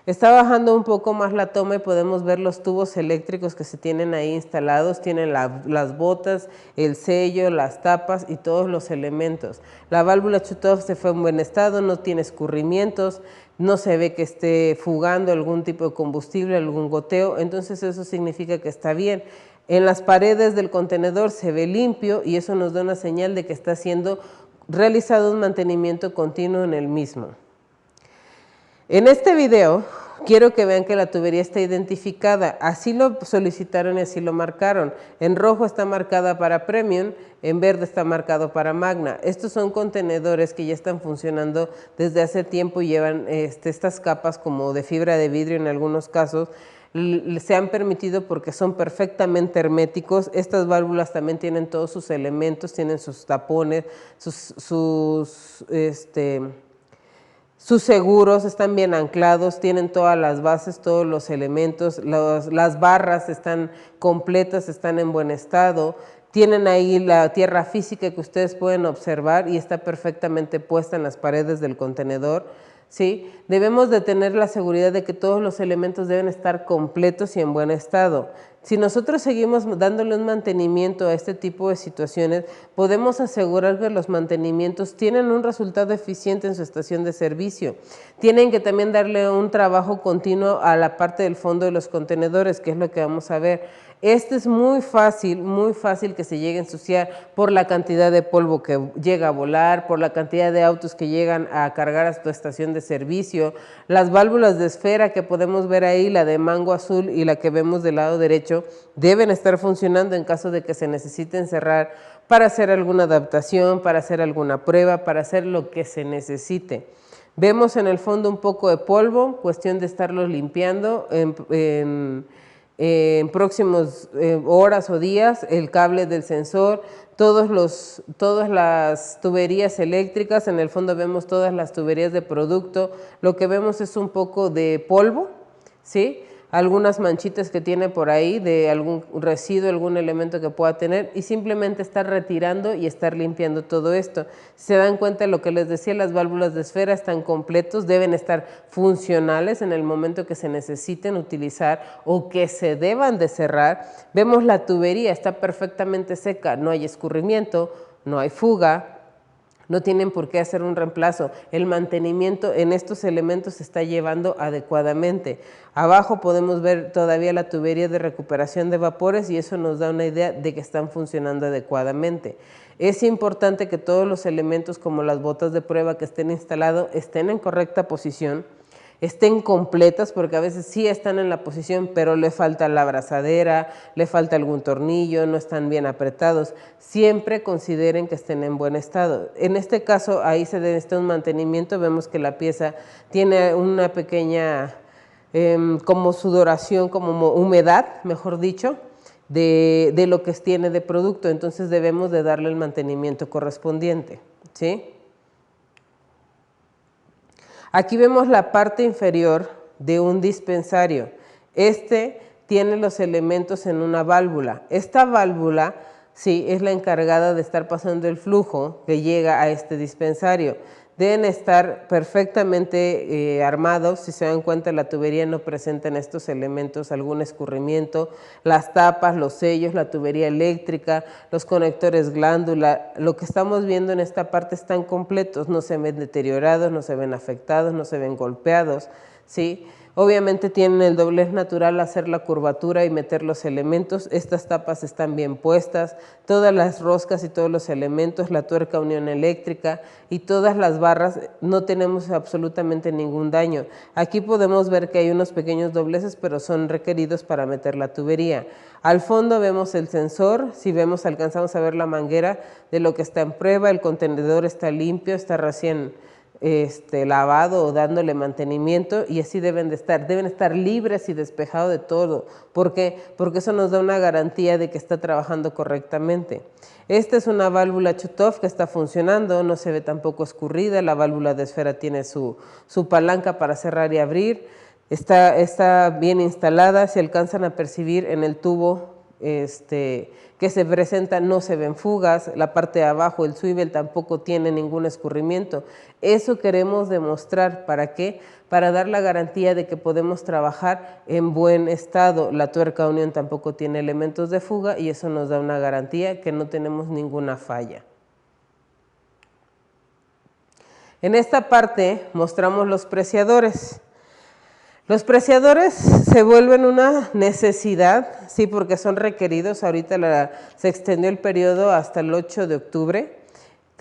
Está bajando un poco más la toma y podemos ver los tubos eléctricos que se tienen ahí instalados, tienen las botas, el sello, las tapas y todos los elementos. La válvula shutoff se fue en buen estado, no tiene escurrimientos, no se ve que esté fugando algún tipo de combustible, algún goteo, entonces eso significa que está bien. En las paredes del contenedor se ve limpio y eso nos da una señal de que está siendo realizado un mantenimiento continuo en el mismo. En este video quiero que vean que la tubería está identificada, así lo solicitaron y así lo marcaron. En rojo está marcada para Premium, en verde está marcado para Magna. Estos son contenedores que ya están funcionando desde hace tiempo y llevan estas capas como de fibra de vidrio en algunos casos. Se han permitido porque son perfectamente herméticos. Estas válvulas también tienen todos sus elementos, tienen sus tapones, sus seguros están bien anclados, tienen todas las bases, todos los elementos, las barras están completas, están en buen estado, tienen ahí la tierra física que ustedes pueden observar y está perfectamente puesta en las paredes del contenedor, ¿sí? Debemos de tener la seguridad de que todos los elementos deben estar completos y en buen estado. Si nosotros seguimos dándole un mantenimiento a este tipo de situaciones, podemos asegurar que los mantenimientos tienen un resultado eficiente en su estación de servicio. Tienen que también darle un trabajo continuo a la parte del fondo de los contenedores, que es lo que vamos a ver. Este es muy fácil que se llegue a ensuciar por la cantidad de polvo que llega a volar, por la cantidad de autos que llegan a cargar a tu estación de servicio. Las válvulas de esfera que podemos ver ahí, la de mango azul y la que vemos del lado derecho, deben estar funcionando en caso de que se necesiten cerrar para hacer alguna adaptación, para hacer alguna prueba, para hacer lo que se necesite. Vemos en el fondo un poco de polvo, cuestión de estarlos limpiando en próximos horas o días el cable del sensor, todas las tuberías eléctricas, en el fondo vemos todas las tuberías de producto, lo que vemos es un poco de polvo, ¿sí? Algunas manchitas que tiene por ahí de algún residuo, algún elemento que pueda tener y simplemente estar retirando y estar limpiando todo esto. Si se dan cuenta de lo que les decía, las válvulas de esfera están completos, deben estar funcionales en el momento que se necesiten utilizar o que se deban de cerrar. Vemos la tubería, está perfectamente seca, no hay escurrimiento, no hay fuga. No tienen por qué hacer un reemplazo. El mantenimiento en estos elementos se está llevando adecuadamente. Abajo podemos ver todavía la tubería de recuperación de vapores y eso nos da una idea de que están funcionando adecuadamente. Es importante que todos los elementos como las botas de prueba que estén instalados estén en correcta posición, estén completas, porque a veces sí están en la posición, pero le falta la abrazadera, le falta algún tornillo, no están bien apretados. Siempre consideren que estén en buen estado. En este caso, ahí se necesita un mantenimiento. Vemos que la pieza tiene una pequeña como sudoración, como humedad, mejor dicho, de lo que tiene de producto. Entonces debemos de darle el mantenimiento correspondiente, ¿sí? Aquí vemos la parte inferior de un dispensario. Este tiene los elementos en una válvula. Esta válvula, sí, es la encargada de estar pasando el flujo que llega a este dispensario. Deben estar perfectamente armados. Si se dan cuenta, la tubería no presenta en estos elementos algún escurrimiento. Las tapas, los sellos, la tubería eléctrica, los conectores glándula, lo que estamos viendo en esta parte están completos, no se ven deteriorados, no se ven afectados, no se ven golpeados, ¿sí? Obviamente tienen el doblez natural hacer la curvatura y meter los elementos. Estas tapas están bien puestas, todas las roscas y todos los elementos, la tuerca unión eléctrica y todas las barras, no tenemos absolutamente ningún daño. Aquí podemos ver que hay unos pequeños dobleces, pero son requeridos para meter la tubería. Al fondo vemos el sensor, si vemos alcanzamos a ver la manguera de lo que está en prueba, el contenedor está limpio, está recién lavado o dándole mantenimiento y así deben estar libres y despejados de todo. ¿Por qué? Porque eso nos da una garantía de que está trabajando correctamente. Esta es una válvula Chutov que está funcionando, no se ve tampoco escurrida, la válvula de esfera tiene su palanca para cerrar y abrir, está bien instalada, se alcanzan a percibir en el tubo que se presenta, no se ven fugas, la parte de abajo, el swivel tampoco tiene ningún escurrimiento. Eso queremos demostrar, ¿para qué? Para dar la garantía de que podemos trabajar en buen estado. La tuerca unión tampoco tiene elementos de fuga y eso nos da una garantía que no tenemos ninguna falla. En esta parte mostramos los preciadores. Los preciadores se vuelven una necesidad, sí, porque son requeridos. Ahorita se extendió el periodo hasta el 8 de octubre.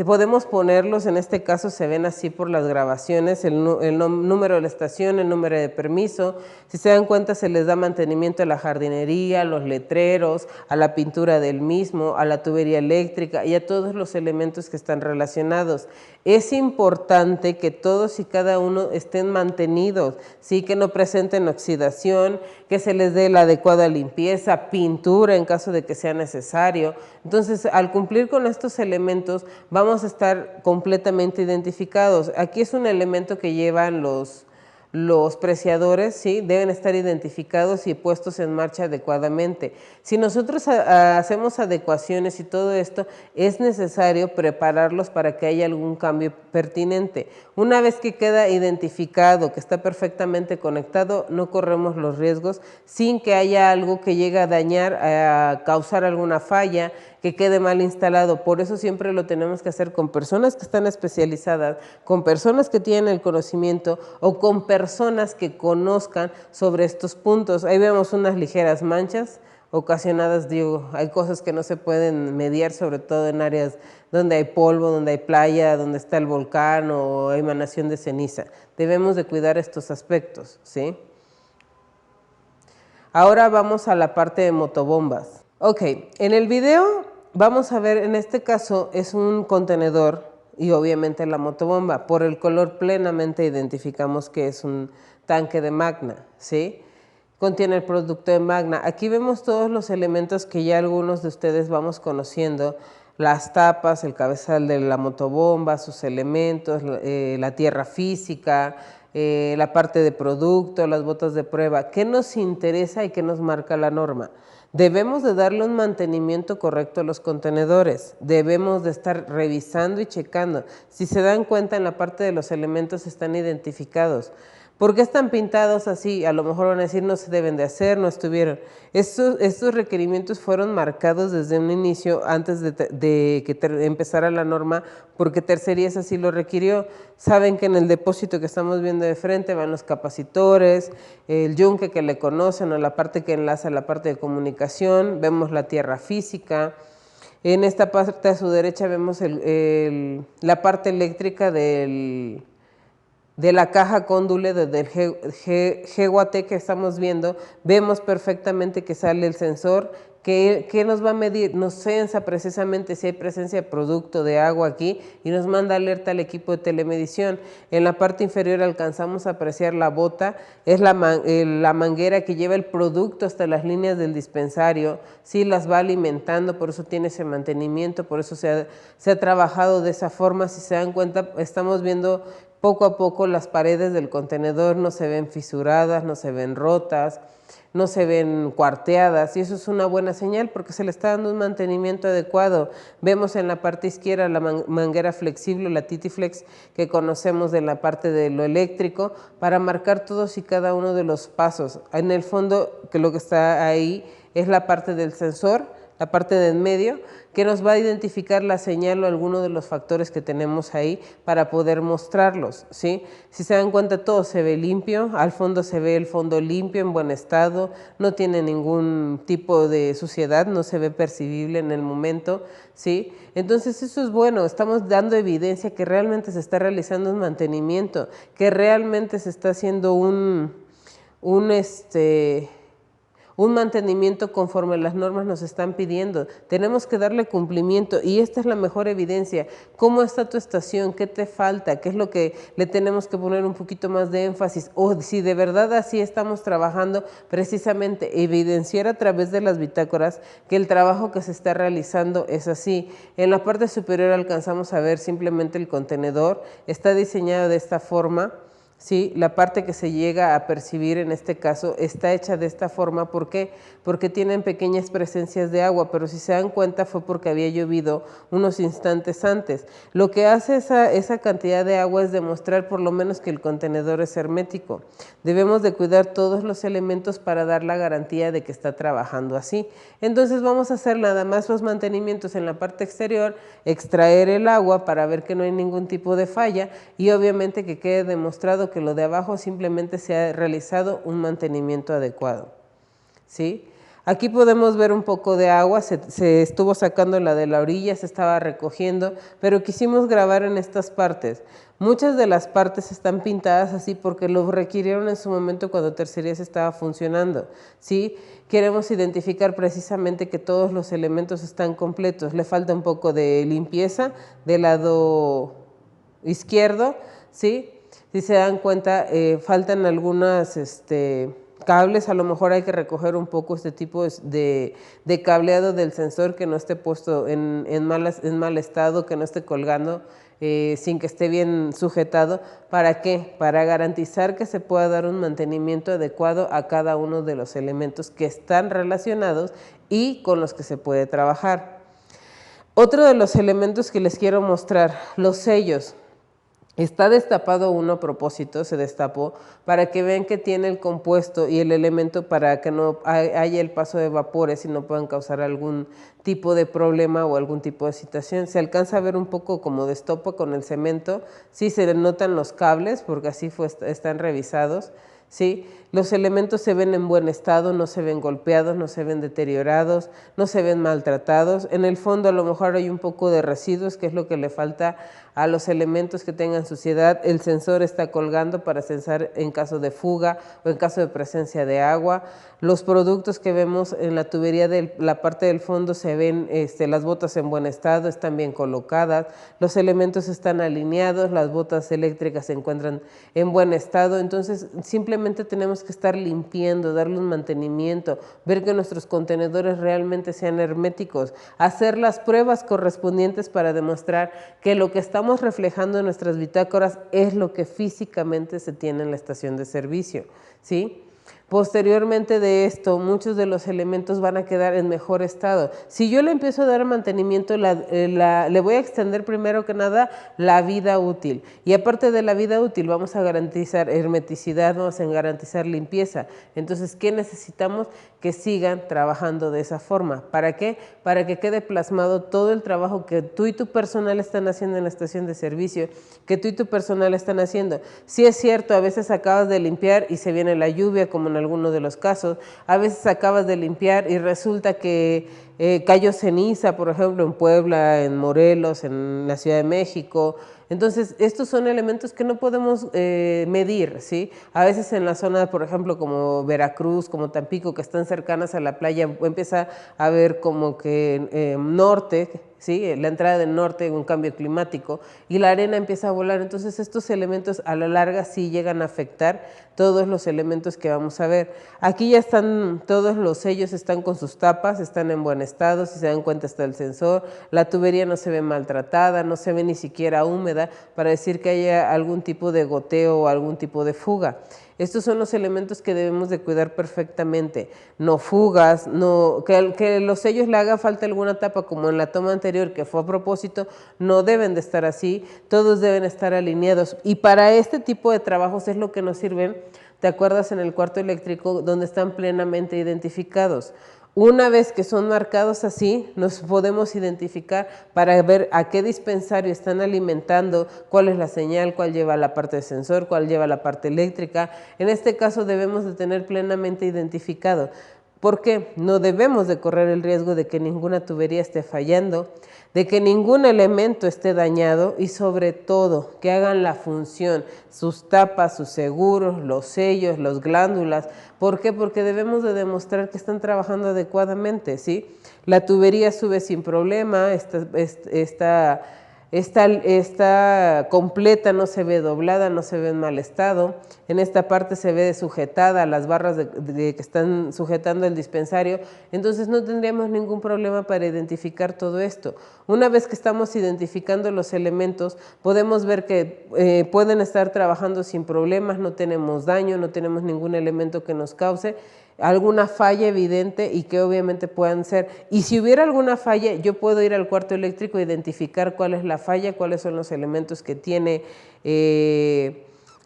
Podemos ponerlos, en este caso se ven así por las grabaciones, el número de la estación, el número de permiso. Si se dan cuenta, se les da mantenimiento a la jardinería, a los letreros, a la pintura del mismo, a la tubería eléctrica y a todos los elementos que están relacionados. Es importante que todos y cada uno estén mantenidos, ¿sí? Que no presenten oxidación, que se les dé la adecuada limpieza, pintura en caso de que sea necesario. Entonces, al cumplir con estos elementos, vamos a estar completamente identificados. Aquí es un elemento que llevan los preciadores, ¿sí? Deben estar identificados y puestos en marcha adecuadamente. Si nosotros hacemos adecuaciones y todo esto, es necesario prepararlos para que haya algún cambio pertinente. Una vez que queda identificado, que está perfectamente conectado, no corremos los riesgos sin que haya algo que llegue a dañar, a causar alguna falla, que quede mal instalado. Por eso siempre lo tenemos que hacer con personas que están especializadas, con personas que tienen el conocimiento o con personas que conozcan sobre estos puntos. Ahí vemos unas ligeras manchas ocasionadas, digo, hay cosas que no se pueden mediar, sobre todo en áreas donde hay polvo, donde hay playa, donde está el volcán o emanación de ceniza. Debemos de cuidar estos aspectos, ¿sí? Ahora vamos a la parte de motobombas. Ok, en el video vamos a ver, en este caso es un contenedor y obviamente la motobomba. Por el color plenamente identificamos que es un tanque de Magna, ¿sí? contiene el producto de Magna. Aquí vemos todos los elementos que ya algunos de ustedes vamos conociendo, las tapas, el cabezal de la motobomba, sus elementos, la tierra física, la parte de producto, las botas de prueba. ¿Qué nos interesa y qué nos marca la norma? Debemos de darle un mantenimiento correcto a los contenedores, debemos de estar revisando y checando. Si se dan cuenta, en la parte de los elementos están identificados. ¿Por qué están pintados así? A lo mejor van a decir no se deben de hacer, no estuvieron. Estos requerimientos fueron marcados desde un inicio antes de que empezara la norma, porque Tercerías así lo requirió. Saben que en el depósito que estamos viendo de frente van los capacitores, el yunque que le conocen o la parte que enlaza la parte de comunicación, vemos la tierra física. En esta parte a su derecha vemos la parte eléctrica de la caja cóndule del GWT que estamos viendo. Vemos perfectamente que sale el sensor que nos va a medir, nos censa precisamente si hay presencia de producto de agua aquí y nos manda alerta al equipo de telemedición. En la parte inferior alcanzamos a apreciar la bota, es la manguera que lleva el producto hasta las líneas del dispensario, sí las va alimentando, por eso tiene ese mantenimiento, por eso se ha trabajado de esa forma. Si se dan cuenta, estamos viendo poco a poco las paredes del contenedor no se ven fisuradas, no se ven rotas, no se ven cuarteadas, y eso es una buena señal porque se le está dando un mantenimiento adecuado. Vemos en la parte izquierda la manguera flexible, la Titiflex, que conocemos de la parte de lo eléctrico, para marcar todos y cada uno de los pasos. En el fondo, que lo que está ahí es la parte del sensor, la parte de en medio, que nos va a identificar la señal o alguno de los factores que tenemos ahí para poder mostrarlos, ¿sí? Si se dan cuenta, todo se ve limpio, al fondo se ve el fondo limpio, en buen estado, no tiene ningún tipo de suciedad, no se ve percibible en el momento, ¿sí? Entonces eso es bueno, estamos dando evidencia que realmente se está realizando un mantenimiento, que realmente se está haciendo un mantenimiento conforme las normas nos están pidiendo. Tenemos que darle cumplimiento y esta es la mejor evidencia. ¿Cómo está tu estación? ¿Qué te falta? ¿Qué es lo que le tenemos que poner un poquito más de énfasis? O si de verdad así estamos trabajando, precisamente evidenciar a través de las bitácoras que el trabajo que se está realizando es así. En la parte superior alcanzamos a ver simplemente el contenedor. Está diseñado de esta forma. Sí, la parte que se llega a percibir en este caso está hecha de esta forma. ¿Por qué? Porque tienen pequeñas presencias de agua, pero si se dan cuenta fue porque había llovido unos instantes antes. Lo que hace esa cantidad de agua es demostrar por lo menos que el contenedor es hermético. Debemos de cuidar todos los elementos para dar la garantía de que está trabajando así. Entonces vamos a hacer nada más los mantenimientos en la parte exterior, extraer el agua para ver que no hay ningún tipo de falla y obviamente que quede demostrado que lo de abajo simplemente se ha realizado un mantenimiento adecuado, ¿sí? Aquí podemos ver un poco de agua, se estuvo sacando la de la orilla, se estaba recogiendo, pero quisimos grabar en estas partes. Muchas de las partes están pintadas así porque lo requirieron en su momento cuando Tercerías estaba funcionando, ¿sí? Queremos identificar precisamente que todos los elementos están completos. Le falta un poco de limpieza del lado izquierdo, ¿sí? Si se dan cuenta, faltan algunas cables, a lo mejor hay que recoger un poco este tipo de cableado del sensor que no esté puesto en mal estado, que no esté colgando sin que esté bien sujetado. ¿Para qué? Para garantizar que se pueda dar un mantenimiento adecuado a cada uno de los elementos que están relacionados y con los que se puede trabajar. Otro de los elementos que les quiero mostrar, los sellos. Está destapado uno a propósito, se destapó para que vean que tiene el compuesto y el elemento para que no haya el paso de vapores y no puedan causar algún tipo de problema o algún tipo de situación. Se alcanza a ver un poco como de estopa con el cemento, sí se notan los cables porque así están revisados, sí. Los elementos se ven en buen estado, no se ven golpeados, no se ven deteriorados, no se ven maltratados. En el fondo a lo mejor hay un poco de residuos, que es lo que le falta a los elementos que tengan suciedad. El sensor está colgando para censar en caso de fuga o en caso de presencia de agua. Los productos que vemos en la tubería de la parte del fondo se ven las botas en buen estado, están bien colocadas, los elementos están alineados, las botas eléctricas se encuentran en buen estado. Entonces simplemente tenemos tenemos que estar limpiando, darle un mantenimiento, ver que nuestros contenedores realmente sean herméticos, hacer las pruebas correspondientes para demostrar que lo que estamos reflejando en nuestras bitácoras es lo que físicamente se tiene en la estación de servicio, ¿sí? Posteriormente de esto, muchos de los elementos van a quedar en mejor estado. Si yo le empiezo a dar mantenimiento, le voy a extender primero que nada la vida útil. Y aparte de la vida útil, vamos a garantizar hermeticidad, vamos a garantizar limpieza. Entonces, ¿qué necesitamos? Que sigan trabajando de esa forma. ¿Para qué? Para que quede plasmado todo el trabajo que tú y tu personal están haciendo en la estación de servicio, que tú y tu personal están haciendo. Sí es cierto, a veces acabas de limpiar y se viene la lluvia, como en algunos de los casos. A veces acabas de limpiar y resulta que cayó ceniza, por ejemplo, en Puebla, en Morelos, en la Ciudad de México. Entonces, estos son elementos que no podemos medir, ¿sí? A veces en la zona, por ejemplo, como Veracruz, como Tampico, que están cercanas a la playa, empieza a haber como que norte, ¿sí? La entrada del norte, un cambio climático, y la arena empieza a volar. Entonces, estos elementos a la larga sí llegan a afectar todos los elementos que vamos a ver. Aquí ya están, todos los sellos están con sus tapas, están en buen estado, si se dan cuenta está el sensor, la tubería no se ve maltratada, no se ve ni siquiera húmeda para decir que haya algún tipo de goteo o algún tipo de fuga. Estos son los elementos que debemos de cuidar perfectamente, no fugas, no, que los sellos le haga falta alguna tapa como en la toma anterior que fue a propósito, no deben de estar así, todos deben estar alineados y para este tipo de trabajos es lo que nos sirven, ¿te acuerdas en el cuarto eléctrico donde están plenamente identificados? Una vez que son marcados así, nos podemos identificar para ver a qué dispensario están alimentando, cuál es la señal, cuál lleva la parte de sensor, cuál lleva la parte eléctrica. En este caso debemos de tener plenamente identificado. ¿Por qué? No debemos de correr el riesgo de que ninguna tubería esté fallando, de que ningún elemento esté dañado y sobre todo que hagan la función, sus tapas, sus seguros, los sellos, las glándulas. ¿Por qué? Porque debemos de demostrar que están trabajando adecuadamente, ¿sí? La tubería sube sin problema, está completa, no se ve doblada, no se ve en mal estado. En esta parte se ve sujetada las barras que están sujetando el dispensario. Entonces no tendríamos ningún problema para identificar todo esto. Una vez que estamos identificando los elementos, podemos ver que pueden estar trabajando sin problemas, no tenemos daño, no tenemos ningún elemento que nos cause alguna falla evidente y que obviamente puedan ser. Y si hubiera alguna falla, yo puedo ir al cuarto eléctrico e identificar cuál es la falla, cuáles son los elementos que tiene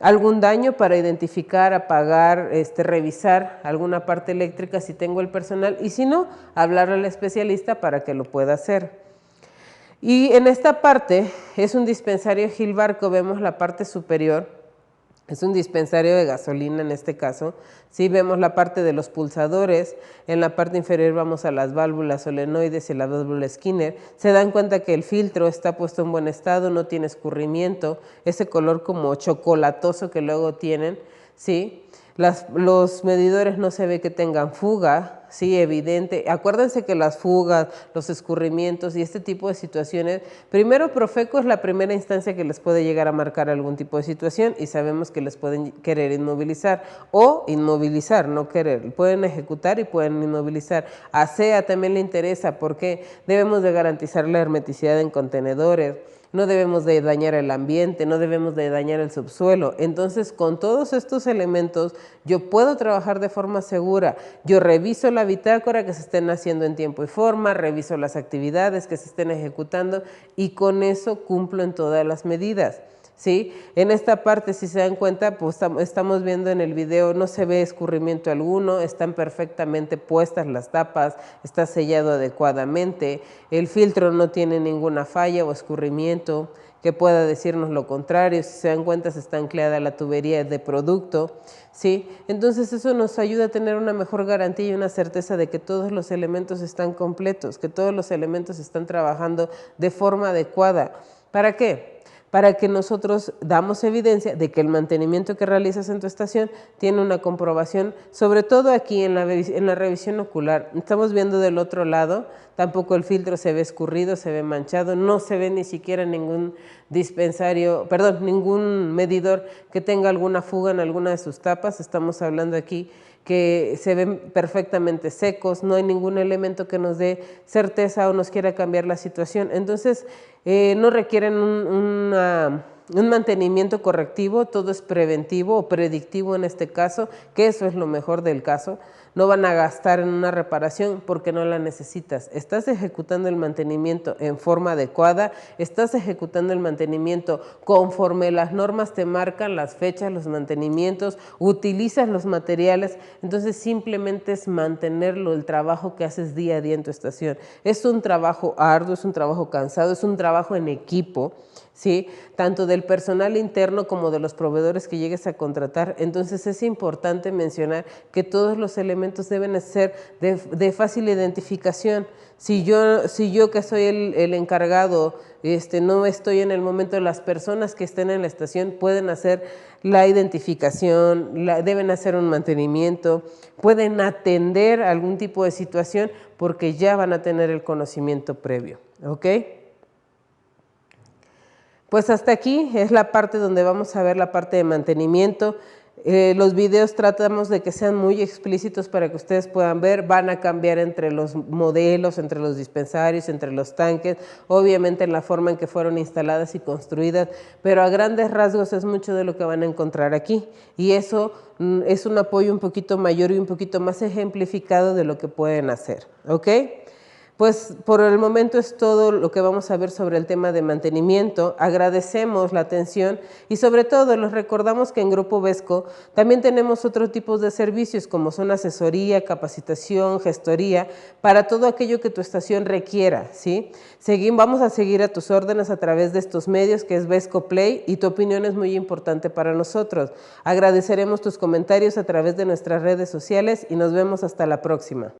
algún daño para identificar, apagar, revisar alguna parte eléctrica si tengo el personal y si no, hablar al especialista para que lo pueda hacer. Y en esta parte es un dispensario Gilbarco, vemos la parte superior. Es un dispensario de gasolina en este caso. Sí, vemos la parte de los pulsadores. En la parte inferior vamos a las válvulas solenoides y la válvula Skinner. Se dan cuenta que el filtro está puesto en buen estado, no tiene escurrimiento, ese color como chocolatoso que luego tienen, ¿sí? Los medidores no se ve que tengan fuga, sí, evidente. Acuérdense que las fugas, los escurrimientos y este tipo de situaciones, primero Profeco es la primera instancia que les puede llegar a marcar algún tipo de situación y sabemos que les pueden querer inmovilizar o inmovilizar, no querer. Pueden ejecutar y pueden inmovilizar. A SEA también le interesa porque debemos de garantizar la hermeticidad en contenedores. No debemos de dañar el ambiente, no debemos de dañar el subsuelo. Entonces, con todos estos elementos, yo puedo trabajar de forma segura. Yo reviso la bitácora que se estén haciendo en tiempo y forma, reviso las actividades que se estén ejecutando y con eso cumplo en todas las medidas. ¿Sí? En esta parte, si se dan cuenta, pues estamos viendo en el video, no se ve escurrimiento alguno, están perfectamente puestas las tapas, está sellado adecuadamente, el filtro no tiene ninguna falla o escurrimiento que pueda decirnos lo contrario, si se dan cuenta está anclada la tubería de producto, ¿sí? Entonces eso nos ayuda a tener una mejor garantía y una certeza de que todos los elementos están completos, que todos los elementos están trabajando de forma adecuada. ¿Para qué? Para que nosotros damos evidencia de que el mantenimiento que realizas en tu estación tiene una comprobación, sobre todo aquí en la revisión ocular. Estamos viendo del otro lado, tampoco el filtro se ve escurrido, se ve manchado, no se ve ni siquiera ningún dispensario, perdón, ningún medidor que tenga alguna fuga en alguna de sus tapas. Estamos hablando aquí que se ven perfectamente secos, no hay ningún elemento que nos dé certeza o nos quiera cambiar la situación. Entonces, no requieren un mantenimiento correctivo, todo es preventivo o predictivo en este caso, que eso es lo mejor del caso. No van a gastar en una reparación porque no la necesitas. Estás ejecutando el mantenimiento en forma adecuada, estás ejecutando el mantenimiento conforme las normas te marcan, las fechas, los mantenimientos, utilizas los materiales, entonces simplemente es mantenerlo, el trabajo que haces día a día en tu estación. Es un trabajo arduo, es un trabajo cansado, es un trabajo en equipo, ¿sí? Tanto del personal interno como de los proveedores que llegues a contratar. Entonces es importante mencionar que todos los elementos deben ser de fácil identificación. Si yo que soy el encargado, no estoy en el momento, las personas que estén en la estación pueden hacer la identificación, deben hacer un mantenimiento, pueden atender algún tipo de situación porque ya van a tener el conocimiento previo, ¿ok? Pues hasta aquí es la parte donde vamos a ver la parte de mantenimiento. Los videos tratamos de que sean muy explícitos para que ustedes puedan ver. Van a cambiar entre los modelos, entre los dispensarios, entre los tanques, obviamente en la forma en que fueron instaladas y construidas, pero a grandes rasgos es mucho de lo que van a encontrar aquí. Y eso es un apoyo un poquito mayor y un poquito más ejemplificado de lo que pueden hacer, ¿ok? Pues por el momento es todo lo que vamos a ver sobre el tema de mantenimiento. Agradecemos la atención y sobre todo les recordamos que en Grupo Vesco también tenemos otro tipo de servicios como son asesoría, capacitación, gestoría, para todo aquello que tu estación requiera, ¿sí? Vamos a seguir a tus órdenes a través de estos medios que es Vesco Play y tu opinión es muy importante para nosotros. Agradeceremos tus comentarios a través de nuestras redes sociales y nos vemos hasta la próxima.